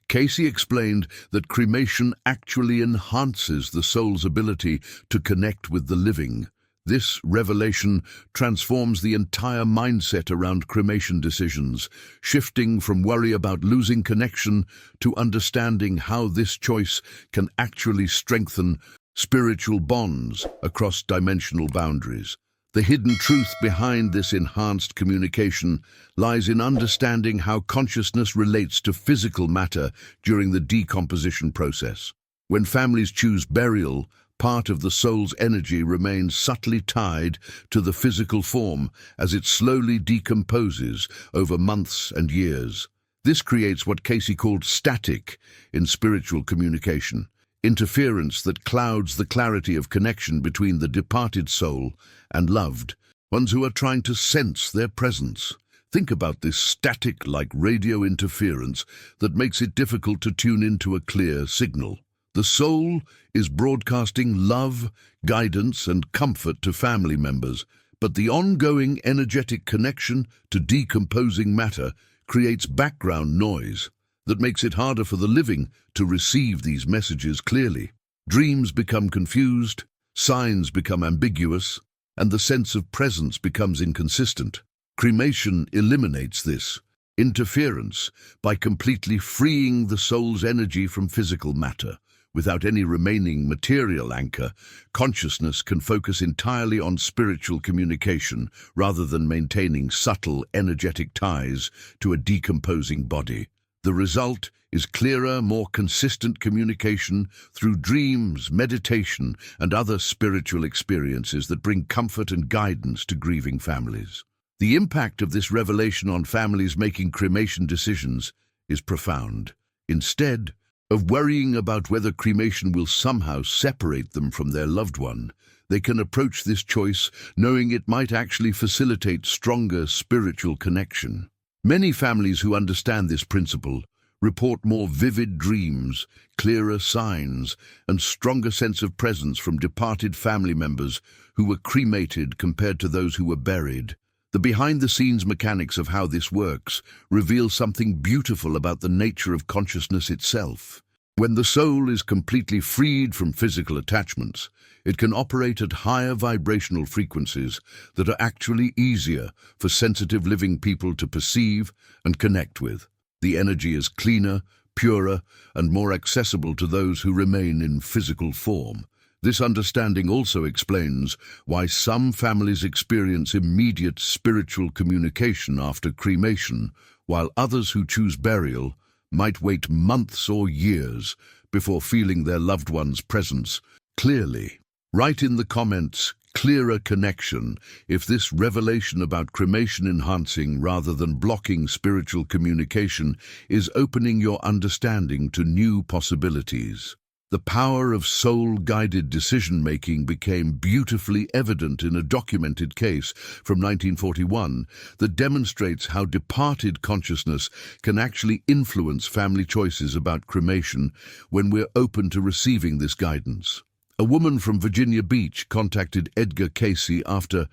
Cayce explained that cremation actually enhances the soul's ability to connect with the living. This revelation transforms the entire mindset around cremation decisions, shifting from worry about losing connection to understanding how this choice can actually strengthen spiritual bonds across dimensional boundaries. The hidden truth behind this enhanced communication lies in understanding how consciousness relates to physical matter during the decomposition process. When families choose burial, part of the soul's energy remains subtly tied to the physical form as it slowly decomposes over months and years. This creates what Cayce called static in spiritual communication, interference that clouds the clarity of connection between the departed soul and loved ones who are trying to sense their presence. Think about this static like radio interference that makes it difficult to tune into a clear signal. The soul is broadcasting love, guidance, and comfort to family members, but the ongoing energetic connection to decomposing matter creates background noise that makes it harder for the living to receive these messages clearly. Dreams become confused, signs become ambiguous, and the sense of presence becomes inconsistent. Cremation eliminates this interference by completely freeing the soul's energy from physical matter. Without any remaining material anchor, consciousness can focus entirely on spiritual communication rather than maintaining subtle, energetic ties to a decomposing body. The result is clearer, more consistent communication through dreams, meditation, and other spiritual experiences that bring comfort and guidance to grieving families. The impact of this revelation on families making cremation decisions is profound. Instead of worrying about whether cremation will somehow separate them from their loved one, they can approach this choice knowing it might actually facilitate stronger spiritual connection. Many families who understand this principle report more vivid dreams, clearer signs, and stronger sense of presence from departed family members who were cremated compared to those who were buried. The behind-the-scenes mechanics of how this works reveal something beautiful about the nature of consciousness itself. When the soul is completely freed from physical attachments, it can operate at higher vibrational frequencies that are actually easier for sensitive living people to perceive and connect with. The energy is cleaner, purer, and more accessible to those who remain in physical form. This understanding also explains why some families experience immediate spiritual communication after cremation, while others who choose burial might wait months or years before feeling their loved one's presence clearly. Write in the comments, clearer connection, if this revelation about cremation enhancing rather than blocking spiritual communication is opening your understanding to new possibilities. The power of soul-guided decision-making became beautifully evident in a documented case from 1941 that demonstrates how departed consciousness can actually influence family choices about cremation when we're open to receiving this guidance. A woman from Virginia Beach contacted Edgar Cayce after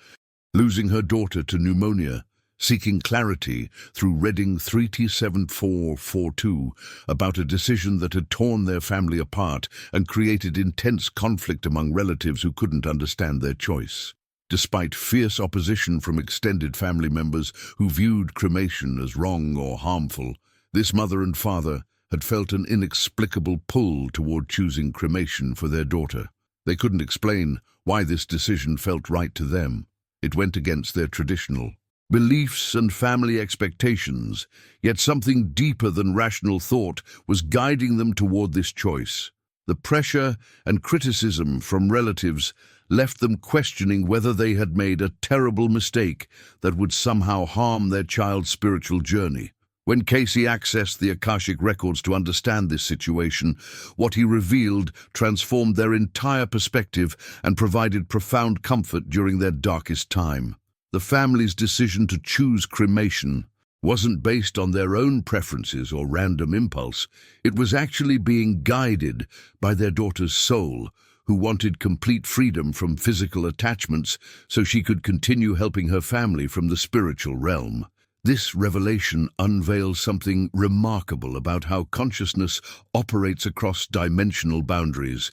losing her daughter to pneumonia, seeking clarity through Reading 3T7442 about a decision that had torn their family apart and created intense conflict among relatives who couldn't understand their choice. Despite fierce opposition from extended family members who viewed cremation as wrong or harmful, this mother and father had felt an inexplicable pull toward choosing cremation for their daughter. They couldn't explain why this decision felt right to them. It went against their traditional beliefs and family expectations, yet something deeper than rational thought was guiding them toward this choice. The pressure and criticism from relatives left them questioning whether they had made a terrible mistake that would somehow harm their child's spiritual journey. When Cayce accessed the Akashic records to understand this situation, what he revealed transformed their entire perspective and provided profound comfort during their darkest time. The family's decision to choose cremation wasn't based on their own preferences or random impulse. It was actually being guided by their daughter's soul, who wanted complete freedom from physical attachments so she could continue helping her family from the spiritual realm. This revelation unveils something remarkable about how consciousness operates across dimensional boundaries.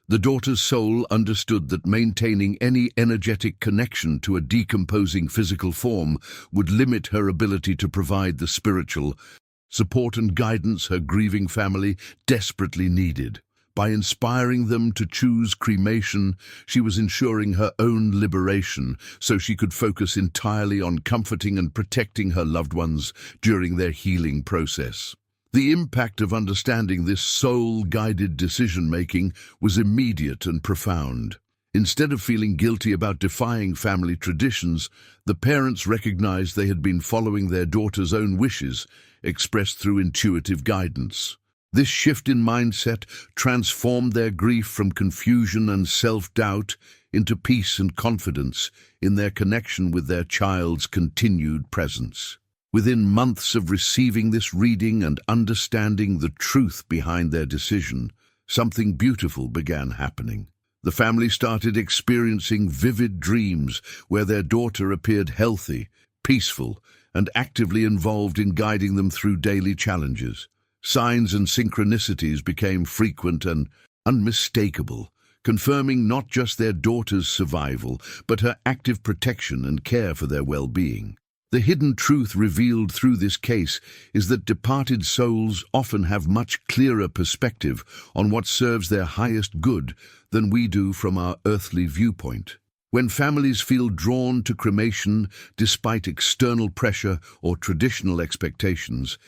The daughter's soul understood that maintaining any energetic connection to a decomposing physical form would limit her ability to provide the spiritual support and guidance her grieving family desperately needed. By inspiring them to choose cremation, she was ensuring her own liberation so she could focus entirely on comforting and protecting her loved ones during their healing process. The impact of understanding this soul-guided decision-making was immediate and profound. Instead of feeling guilty about defying family traditions, the parents recognized they had been following their daughter's own wishes, expressed through intuitive guidance. This shift in mindset transformed their grief from confusion and self-doubt into peace and confidence in their connection with their child's continued presence. Within months of receiving this reading and understanding the truth behind their decision, something beautiful began happening. The family started experiencing vivid dreams where their daughter appeared healthy, peaceful, and actively involved in guiding them through daily challenges. Signs and synchronicities became frequent and unmistakable, confirming not just their daughter's survival, but her active protection and care for their well-being. The hidden truth revealed through this case is that departed souls often have much clearer perspective on what serves their highest good than we do from our earthly viewpoint. When families feel drawn to cremation despite external pressure or traditional expectations,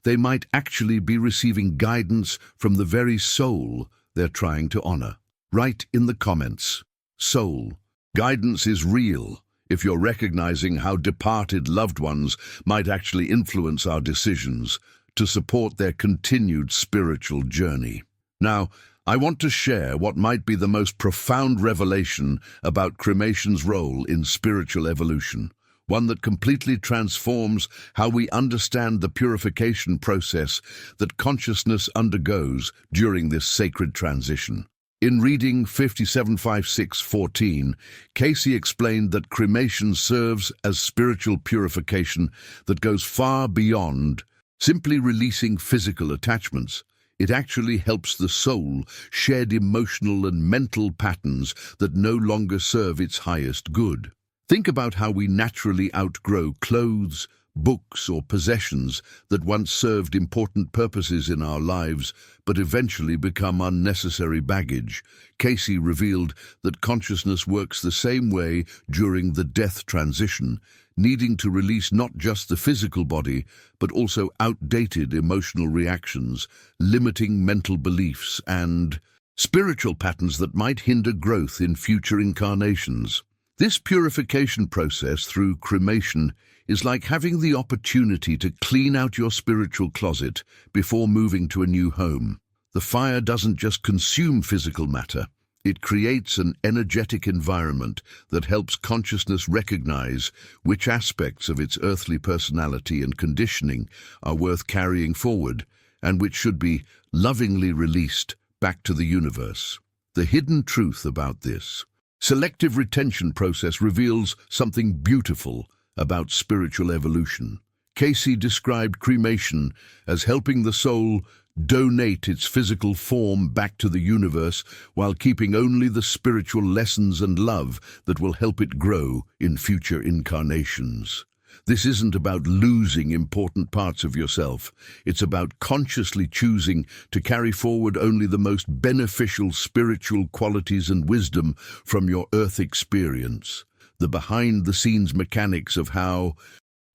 they might actually be receiving guidance from the very soul they're trying to honor. Write in the comments, "Soul, guidance is real," if you're recognizing how departed loved ones might actually influence our decisions to support their continued spiritual journey. Now, I want to share what might be the most profound revelation about cremation's role in spiritual evolution, one that completely transforms how we understand the purification process that consciousness undergoes during this sacred transition. In reading 575614, Cayce explained that cremation serves as spiritual purification that goes far beyond simply releasing physical attachments. It actually helps the soul shed emotional and mental patterns that no longer serve its highest good. Think about how we naturally outgrow clothes, books, or possessions that once served important purposes in our lives, but eventually become unnecessary baggage. Cayce revealed that consciousness works the same way during the death transition, needing to release not just the physical body, but also outdated emotional reactions, limiting mental beliefs, and spiritual patterns that might hinder growth in future incarnations. This purification process through cremation is like having the opportunity to clean out your spiritual closet before moving to a new home. The fire doesn't just consume physical matter, it creates an energetic environment that helps consciousness recognize which aspects of its earthly personality and conditioning are worth carrying forward and which should be lovingly released back to the universe. The hidden truth about this selective retention process reveals something beautiful about spiritual evolution. Cayce described cremation as helping the soul donate its physical form back to the universe while keeping only the spiritual lessons and love that will help it grow in future incarnations. This isn't about losing important parts of yourself. It's about consciously choosing to carry forward only the most beneficial spiritual qualities and wisdom from your earth experience. The behind-the-scenes mechanics of how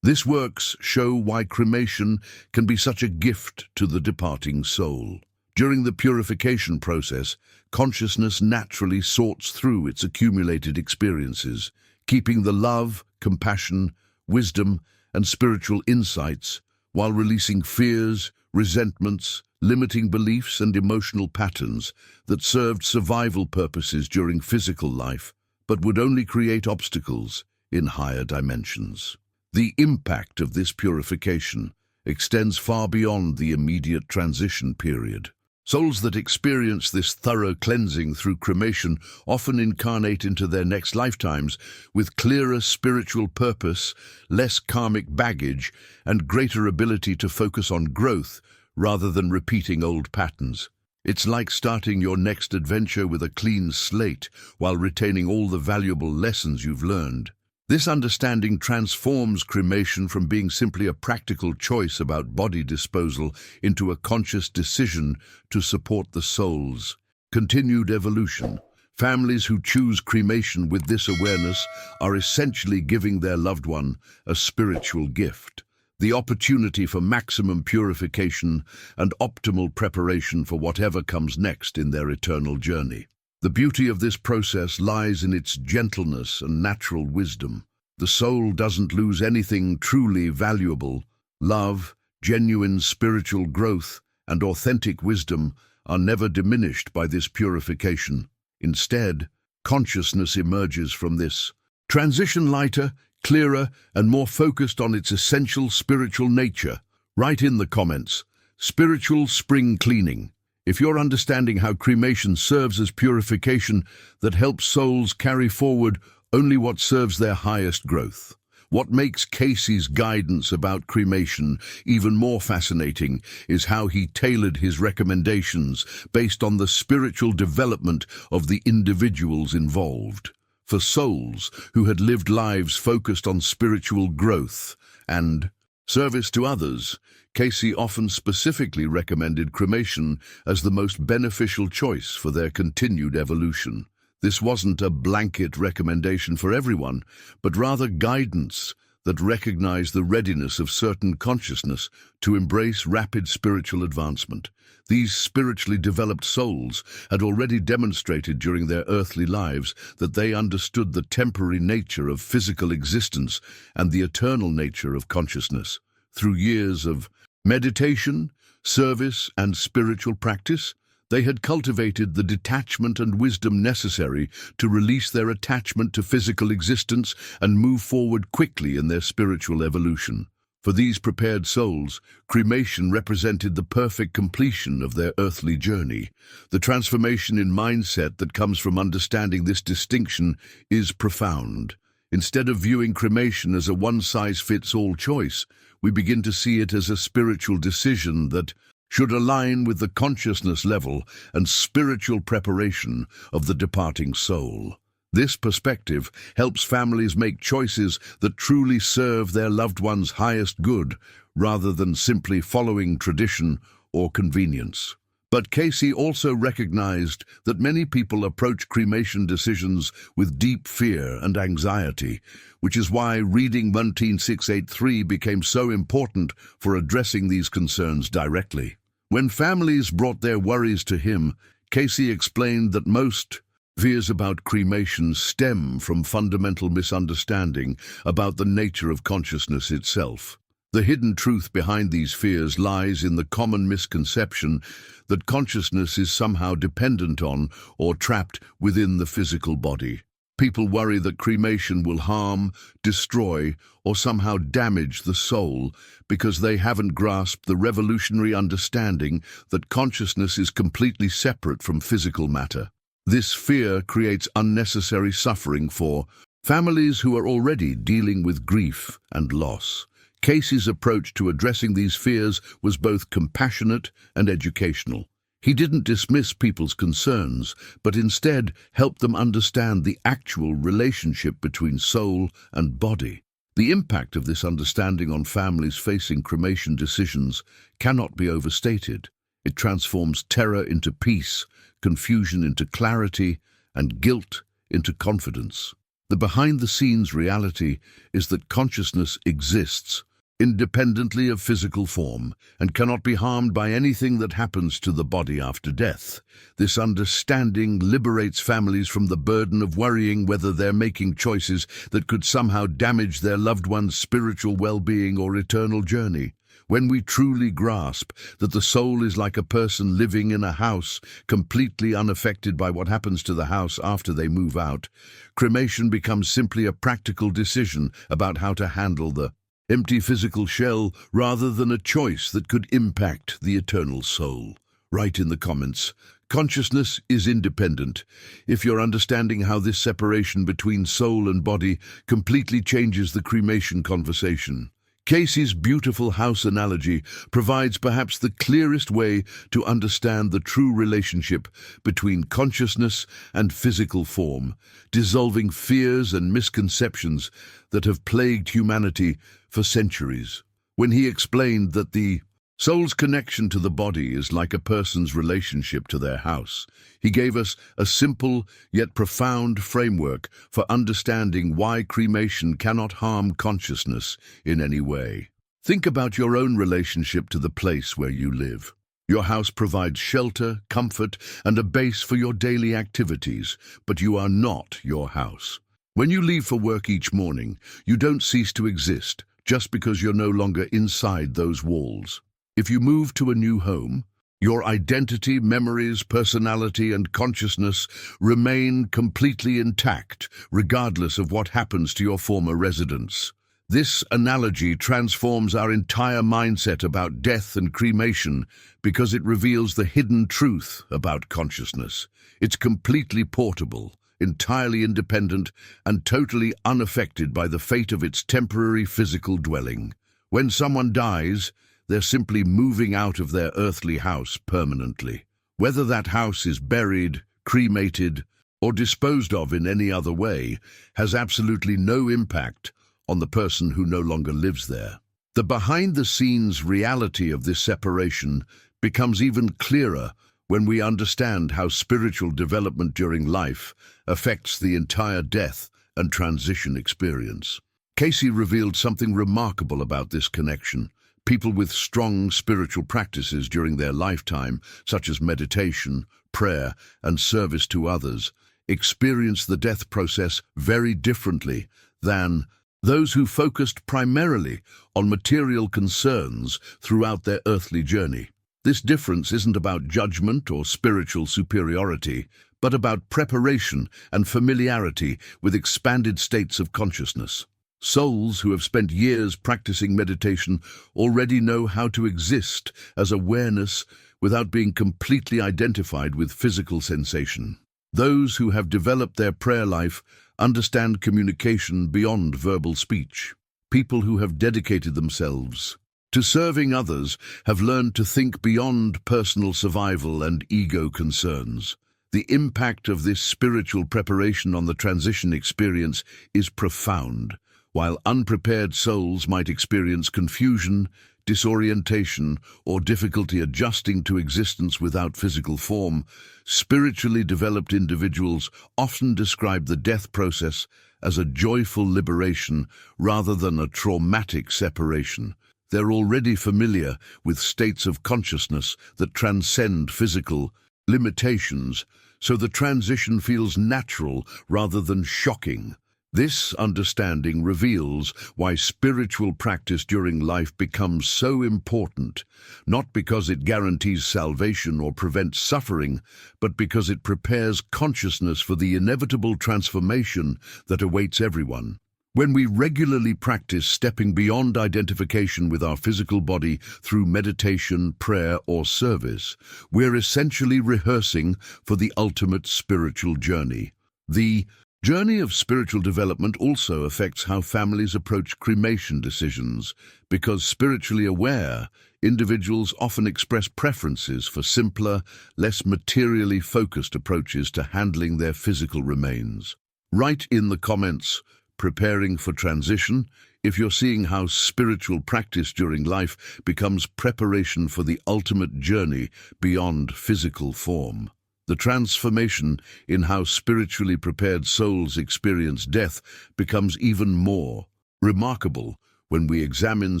this works show why cremation can be such a gift to the departing soul. During the purification process, consciousness naturally sorts through its accumulated experiences, keeping the love, compassion, wisdom, and spiritual insights while releasing fears, resentments, limiting beliefs, and emotional patterns that served survival purposes during physical life, but would only create obstacles in higher dimensions. The impact of this purification extends far beyond the immediate transition period. Souls that experience this thorough cleansing through cremation often incarnate into their next lifetimes with clearer spiritual purpose, less karmic baggage, and greater ability to focus on growth rather than repeating old patterns. It's like starting your next adventure with a clean slate while retaining all the valuable lessons you've learned. This understanding transforms cremation from being simply a practical choice about body disposal into a conscious decision to support the soul's continued evolution. Families who choose cremation with this awareness are essentially giving their loved one a spiritual gift, the opportunity for maximum purification and optimal preparation for whatever comes next in their eternal journey. The beauty of this process lies in its gentleness and natural wisdom. The soul doesn't lose anything truly valuable. Love, genuine spiritual growth, and authentic wisdom are never diminished by this purification. Instead, consciousness emerges from this transition lighter, clearer, and more focused on its essential spiritual nature. Write in the comments, spiritual spring cleaning, if you're understanding how cremation serves as purification that helps souls carry forward only what serves their highest growth. What makes Cayce's guidance about cremation even more fascinating is how he tailored his recommendations based on the spiritual development of the individuals involved. For souls who had lived lives focused on spiritual growth and service to others, Cayce often specifically recommended cremation as the most beneficial choice for their continued evolution. This wasn't a blanket recommendation for everyone, but rather guidance that recognized the readiness of certain consciousness to embrace rapid spiritual advancement. These spiritually developed souls had already demonstrated during their earthly lives that they understood the temporary nature of physical existence and the eternal nature of consciousness. Through years of meditation, service, and spiritual practice, they had cultivated the detachment and wisdom necessary to release their attachment to physical existence and move forward quickly in their spiritual evolution. For these prepared souls, cremation represented the perfect completion of their earthly journey. The transformation in mindset that comes from understanding this distinction is profound. Instead of viewing cremation as a one-size-fits-all choice, we begin to see it as a spiritual decision that should align with the consciousness level and spiritual preparation of the departing soul. This perspective helps families make choices that truly serve their loved one's highest good, rather than simply following tradition or convenience. But Cayce also recognized that many people approach cremation decisions with deep fear and anxiety, which is why reading 13683 became so important for addressing these concerns directly. When families brought their worries to him, Cayce explained that most fears about cremation stem from fundamental misunderstanding about the nature of consciousness itself. The hidden truth behind these fears lies in the common misconception that consciousness is somehow dependent on or trapped within the physical body. People worry that cremation will harm, destroy, or somehow damage the soul because they haven't grasped the revolutionary understanding that consciousness is completely separate from physical matter. This fear creates unnecessary suffering for families who are already dealing with grief and loss. Cayce's approach to addressing these fears was both compassionate and educational. He didn't dismiss people's concerns, but instead helped them understand the actual relationship between soul and body. The impact of this understanding on families facing cremation decisions cannot be overstated. It transforms terror into peace, confusion into clarity, and guilt into confidence. The behind-the-scenes reality is that consciousness exists independently of physical form and cannot be harmed by anything that happens to the body after death. This understanding liberates families from the burden of worrying whether they're making choices that could somehow damage their loved one's spiritual well-being or eternal journey. When we truly grasp that the soul is like a person living in a house, completely unaffected by what happens to the house after they move out, cremation becomes simply a practical decision about how to handle the empty physical shell rather than a choice that could impact the eternal soul. Write in the comments. Consciousness is independent. If you're understanding how this separation between soul and body completely changes the cremation conversation. Cayce's beautiful house analogy provides perhaps the clearest way to understand the true relationship between consciousness and physical form, dissolving fears and misconceptions that have plagued humanity for centuries. When he explained that the soul's connection to the body is like a person's relationship to their house, he gave us a simple yet profound framework for understanding why cremation cannot harm consciousness in any way. Think about your own relationship to the place where you live. Your house provides shelter, comfort, and a base for your daily activities, but you are not your house. When you leave for work each morning, you don't cease to exist just because you're no longer inside those walls. If you move to a new home, your identity, memories, personality, and consciousness remain completely intact, regardless of what happens to your former residence. This analogy transforms our entire mindset about death and cremation because it reveals the hidden truth about consciousness. It's completely portable, entirely independent, and totally unaffected by the fate of its temporary physical dwelling. When someone dies, they're simply moving out of their earthly house permanently. Whether that house is buried, cremated, or disposed of in any other way has absolutely no impact on the person who no longer lives there. The behind-the-scenes reality of this separation becomes even clearer when we understand how spiritual development during life affects the entire death and transition experience. Cayce revealed something remarkable about this connection. People with strong spiritual practices during their lifetime, such as meditation, prayer, and service to others, experience the death process very differently than those who focused primarily on material concerns throughout their earthly journey. This difference isn't about judgment or spiritual superiority, but about preparation and familiarity with expanded states of consciousness. Souls who have spent years practicing meditation already know how to exist as awareness without being completely identified with physical sensation. Those who have developed their prayer life understand communication beyond verbal speech. People who have dedicated themselves to serving others have learned to think beyond personal survival and ego concerns. The impact of this spiritual preparation on the transition experience is profound. While unprepared souls might experience confusion, disorientation, or difficulty adjusting to existence without physical form, spiritually developed individuals often describe the death process as a joyful liberation rather than a traumatic separation. They're already familiar with states of consciousness that transcend physical limitations, so the transition feels natural rather than shocking. This understanding reveals why spiritual practice during life becomes so important, not because it guarantees salvation or prevents suffering, but because it prepares consciousness for the inevitable transformation that awaits everyone. When we regularly practice stepping beyond identification with our physical body through meditation, prayer, or service, we're essentially rehearsing for the ultimate spiritual journey. The journey of spiritual development also affects how families approach cremation decisions, because spiritually aware individuals often express preferences for simpler, less materially focused approaches to handling their physical remains. Write in the comments, preparing for transition, if you're seeing how spiritual practice during life becomes preparation for the ultimate journey beyond physical form. The transformation in how spiritually prepared souls experience death becomes even more remarkable when we examine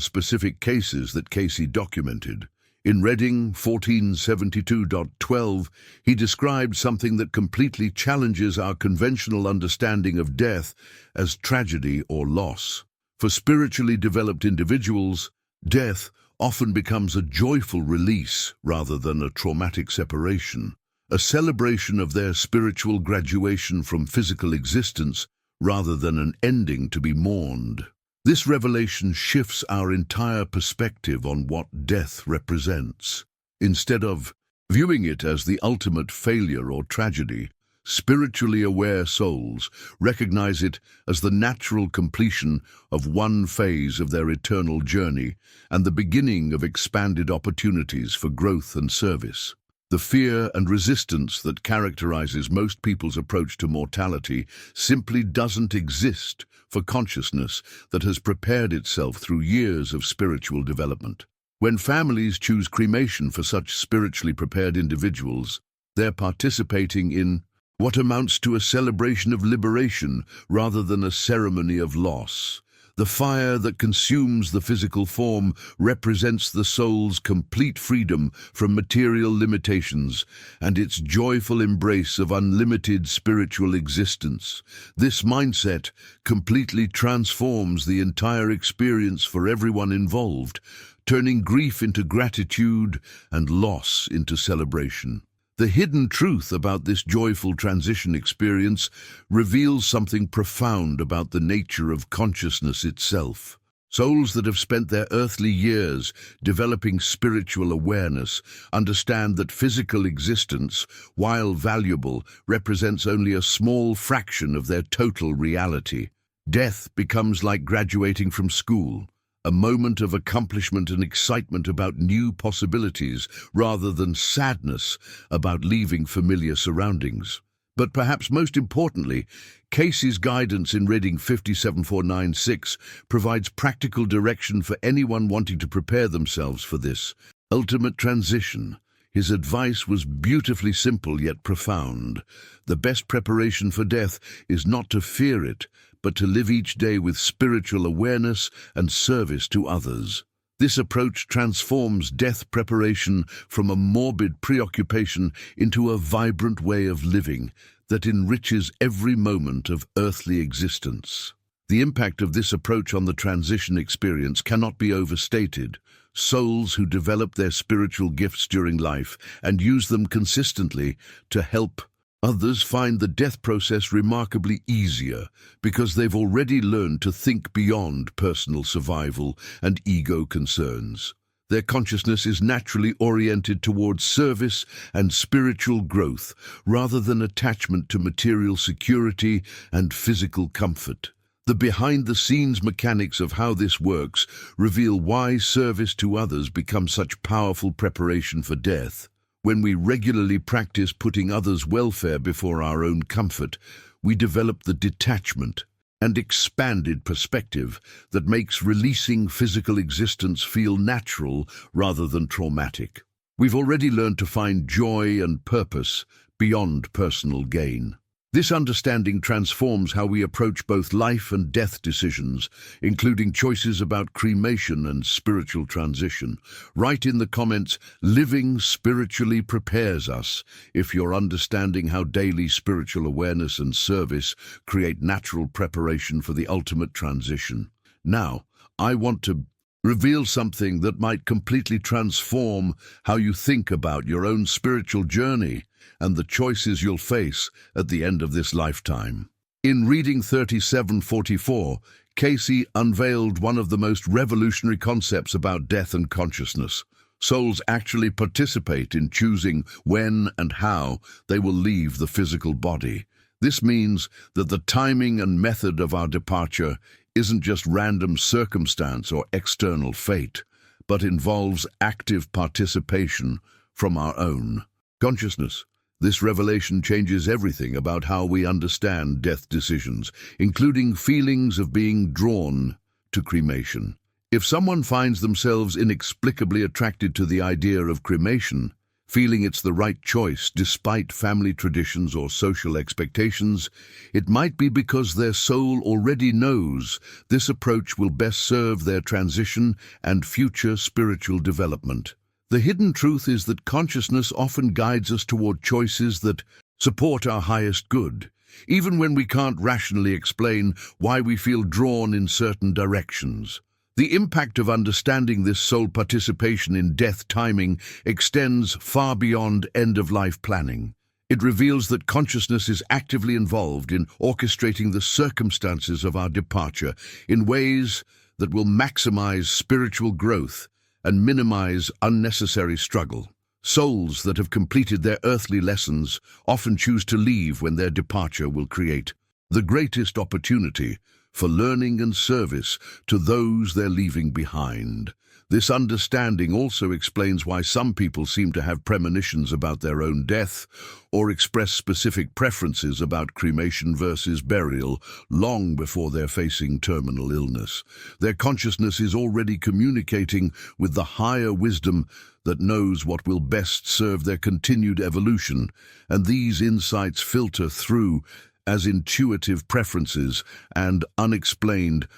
specific cases that Cayce documented. In Reading 1472.12, he described something that completely challenges our conventional understanding of death as tragedy or loss. For spiritually developed individuals, death often becomes a joyful release rather than a traumatic separation, a celebration of their spiritual graduation from physical existence rather than an ending to be mourned. This revelation shifts our entire perspective on what death represents. Instead of Viewing it as the ultimate failure or tragedy, spiritually aware souls recognize it as the natural completion of one phase of their eternal journey and the beginning of expanded opportunities for growth and service. The fear and resistance that characterizes most people's approach to mortality simply doesn't exist for consciousness that has prepared itself through years of spiritual development. When families choose cremation for such spiritually prepared individuals, they're participating in what amounts to a celebration of liberation rather than a ceremony of loss. The fire that consumes the physical form represents the soul's complete freedom from material limitations and its joyful embrace of unlimited spiritual existence. This mindset completely transforms the entire experience for everyone involved, turning grief into gratitude and loss into celebration. The hidden truth about this joyful transition experience reveals something profound about the nature of consciousness itself. Souls that have spent their earthly years developing spiritual awareness understand that physical existence, while valuable, represents only a small fraction of their total reality. Death becomes like graduating from school, a moment of accomplishment and excitement about new possibilities rather than sadness about leaving familiar surroundings. But perhaps most importantly, Cayce's guidance in Reading 57496 provides practical direction for anyone wanting to prepare themselves for this ultimate transition. His advice was beautifully simple yet profound. The best preparation for death is not to fear it, but to live each day with spiritual awareness and service to others. This approach transforms death preparation from a morbid preoccupation into a vibrant way of living that enriches every moment of earthly existence. The impact of this approach on the transition experience cannot be overstated. Souls who develop their spiritual gifts during life and use them consistently to help others find the death process remarkably easier because they've already learned to think beyond personal survival and ego concerns. Their consciousness is naturally oriented towards service and spiritual growth rather than attachment to material security and physical comfort. The behind-the-scenes mechanics of how this works reveal why service to others becomes such powerful preparation for death. When we regularly practice putting others' welfare before our own comfort, we develop the detachment and expanded perspective that makes releasing physical existence feel natural rather than traumatic. We've already learned to find joy and purpose beyond personal gain. This understanding transforms how we approach both life and death decisions, including choices about cremation and spiritual transition. Write in the comments, "Living spiritually prepares us," if you're understanding how daily spiritual awareness and service create natural preparation for the ultimate transition. Now, I want to reveal something that might completely transform how you think about your own spiritual journey and the choices you'll face at the end of this lifetime. In Reading 3744, Cayce unveiled one of the most revolutionary concepts about death and consciousness. Souls actually participate in choosing when and how they will leave the physical body. This means that the timing and method of our departure isn't just random circumstance or external fate, but involves active participation from our own consciousness. This revelation changes everything about how we understand death decisions, including feelings of being drawn to cremation. If someone finds themselves inexplicably attracted to the idea of cremation, feeling it's the right choice despite family traditions or social expectations, it might be because their soul already knows this approach will best serve their transition and future spiritual development. The hidden truth is that consciousness often guides us toward choices that support our highest good, even when we can't rationally explain why we feel drawn in certain directions. The impact of understanding this soul participation in death timing extends far beyond end-of-life planning. It reveals that consciousness is actively involved in orchestrating the circumstances of our departure in ways that will maximize spiritual growth and minimize unnecessary struggle. Souls that have completed their earthly lessons often choose to leave when their departure will create the greatest opportunity for learning and service to those they're leaving behind. This understanding also explains why some people seem to have premonitions about their own death or express specific preferences about cremation versus burial long before they're facing terminal illness. Their consciousness is already communicating with the higher wisdom that knows what will best serve their continued evolution, and these insights filter through as intuitive preferences and unexplained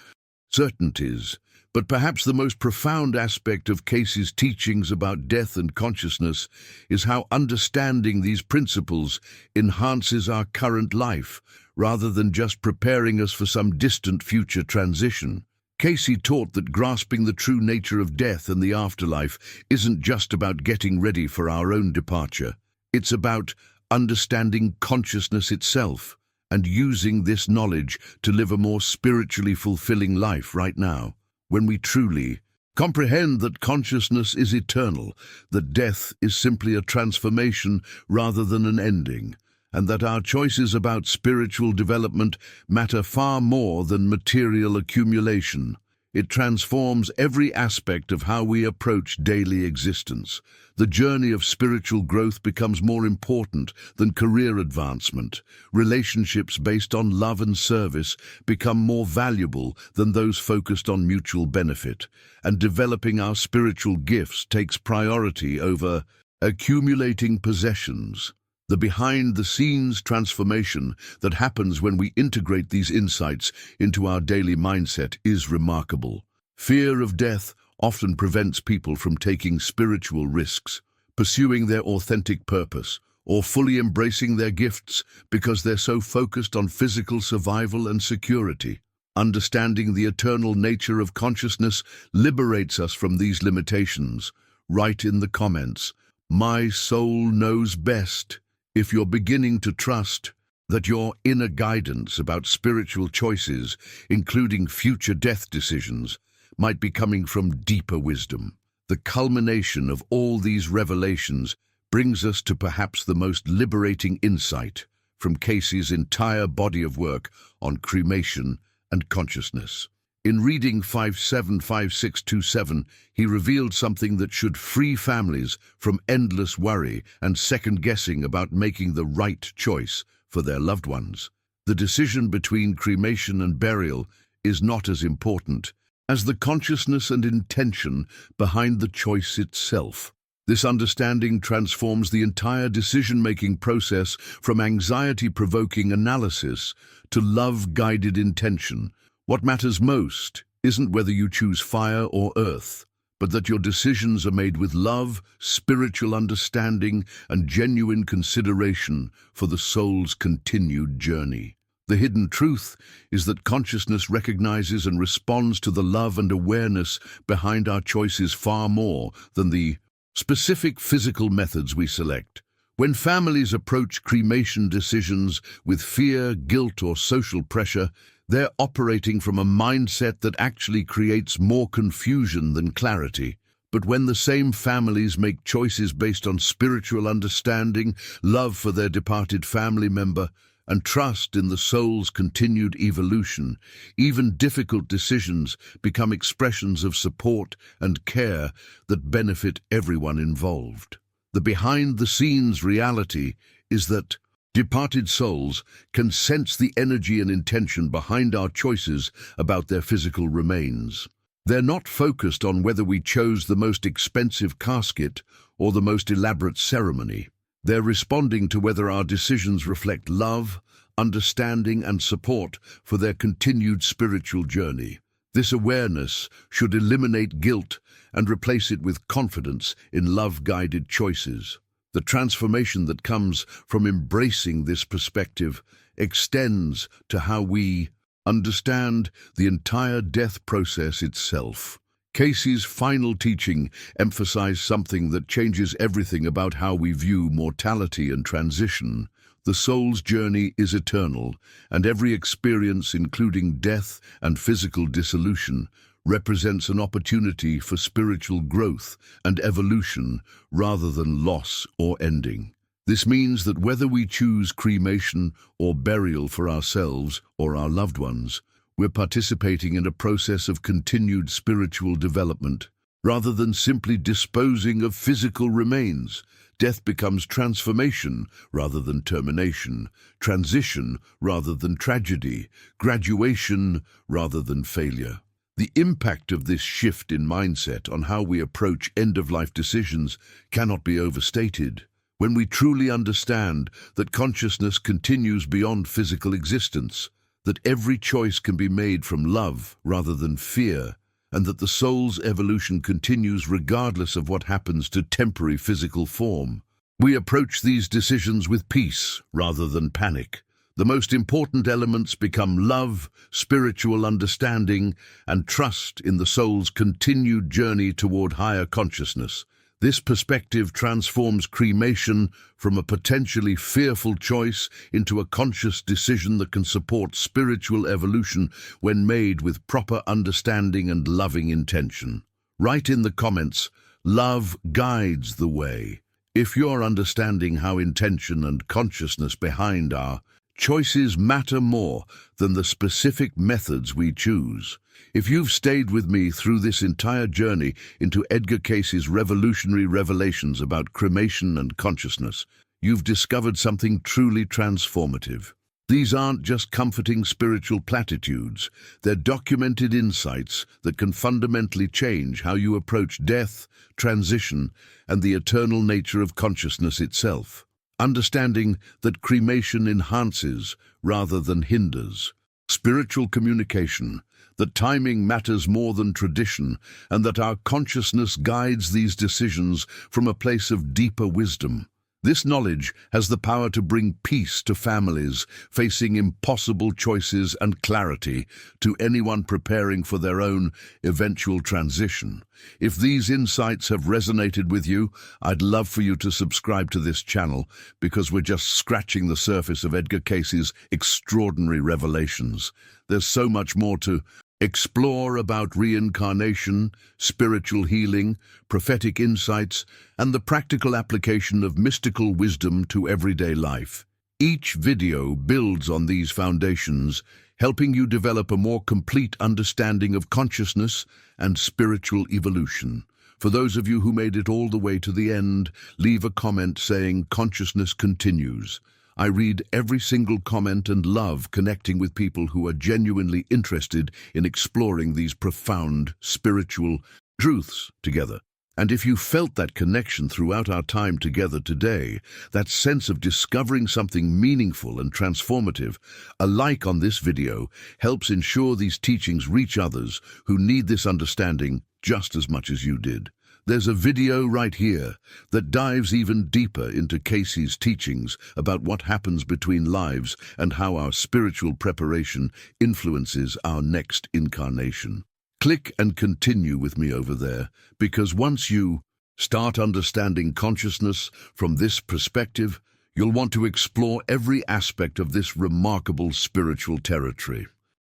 certainties. But perhaps the most profound aspect of Cayce's teachings about death and consciousness is how understanding these principles enhances our current life, rather than just preparing us for some distant future transition. Cayce taught that grasping the true nature of death and the afterlife isn't just about getting ready for our own departure. It's about understanding consciousness itself and using this knowledge to live a more spiritually fulfilling life right now. When we truly comprehend that consciousness is eternal, that death is simply a transformation rather than an ending, and that our choices about spiritual development matter far more than material accumulation, it transforms every aspect of how we approach daily existence. The journey of spiritual growth becomes more important than career advancement. Relationships based on love and service become more valuable than those focused on mutual benefit. And developing our spiritual gifts takes priority over accumulating possessions. The behind-the-scenes transformation that happens when we integrate these insights into our daily mindset is remarkable. Fear of death often prevents people from taking spiritual risks, pursuing their authentic purpose, or fully embracing their gifts because they're so focused on physical survival and security. Understanding the eternal nature of consciousness liberates us from these limitations. Write in the comments, "My soul knows best," if you're beginning to trust that your inner guidance about spiritual choices, including future death decisions, might be coming from deeper wisdom. The culmination of all these revelations brings us to perhaps the most liberating insight from Cayce's entire body of work on cremation and consciousness. In reading 575627, he revealed something that should free families from endless worry and second-guessing about making the right choice for their loved ones. The decision between cremation and burial is not as important as the consciousness and intention behind the choice itself. This understanding transforms the entire decision-making process from anxiety-provoking analysis to love-guided intention. What matters most isn't whether you choose fire or earth, but that your decisions are made with love, spiritual understanding, and genuine consideration for the soul's continued journey. The hidden truth is that consciousness recognizes and responds to the love and awareness behind our choices far more than the specific physical methods we select. When families approach cremation decisions with fear, guilt, or social pressure, they're operating from a mindset that actually creates more confusion than clarity. But when the same families make choices based on spiritual understanding, love for their departed family member, and trust in the soul's continued evolution, even difficult decisions become expressions of support and care that benefit everyone involved. The behind-the-scenes reality is that departed souls can sense the energy and intention behind our choices about their physical remains. They're not focused on whether we chose the most expensive casket or the most elaborate ceremony. They're responding to whether our decisions reflect love, understanding, and support for their continued spiritual journey. This awareness should eliminate guilt and replace it with confidence in love-guided choices. The transformation that comes from embracing this perspective extends to how we understand the entire death process itself. Cayce's final teaching emphasized something that changes everything about how we view mortality and transition. The soul's journey is eternal, and every experience, including death and physical dissolution, represents an opportunity for spiritual growth and evolution rather than loss or ending. This means that whether we choose cremation or burial for ourselves or our loved ones, we're participating in a process of continued spiritual development. Rather than simply disposing of physical remains, death becomes transformation rather than termination, transition rather than tragedy, graduation rather than failure. The impact of this shift in mindset on how we approach end-of-life decisions cannot be overstated. When we truly understand that consciousness continues beyond physical existence, that every choice can be made from love rather than fear, and that the soul's evolution continues regardless of what happens to temporary physical form, we approach these decisions with peace rather than panic. The most important elements become love, spiritual understanding, and trust in the soul's continued journey toward higher consciousness. This perspective transforms cremation from a potentially fearful choice into a conscious decision that can support spiritual evolution when made with proper understanding and loving intention. Write in the comments, "Love guides the way," if you're understanding how intention and consciousness behind our choices matter more than the specific methods we choose. If you've stayed with me through this entire journey into Edgar Cayce's revolutionary revelations about cremation and consciousness, you've discovered something truly transformative. These aren't just comforting spiritual platitudes, they're documented insights that can fundamentally change how you approach death, transition, and the eternal nature of consciousness itself. Understanding that cremation enhances rather than hinders spiritual communication, that timing matters more than tradition, and that our consciousness guides these decisions from a place of deeper wisdom. This knowledge has the power to bring peace to families facing impossible choices and clarity to anyone preparing for their own eventual transition. If these insights have resonated with you, I'd love for you to subscribe to this channel because we're just scratching the surface of Edgar Cayce's extraordinary revelations. There's so much more to explore about reincarnation, spiritual healing, prophetic insights, and the practical application of mystical wisdom to everyday life. Each video builds on these foundations, helping you develop a more complete understanding of consciousness and spiritual evolution. For those of you who made it all the way to the end, leave a comment saying "Consciousness continues." I read every single comment and love connecting with people who are genuinely interested in exploring these profound spiritual truths together. And if you felt that connection throughout our time together today, that sense of discovering something meaningful and transformative, a like on this video helps ensure these teachings reach others who need this understanding just as much as you did. There's a video right here that dives even deeper into Cayce's teachings about what happens between lives and how our spiritual preparation influences our next incarnation. Click and continue with me over there, because once you start understanding consciousness from this perspective, you'll want to explore every aspect of this remarkable spiritual territory.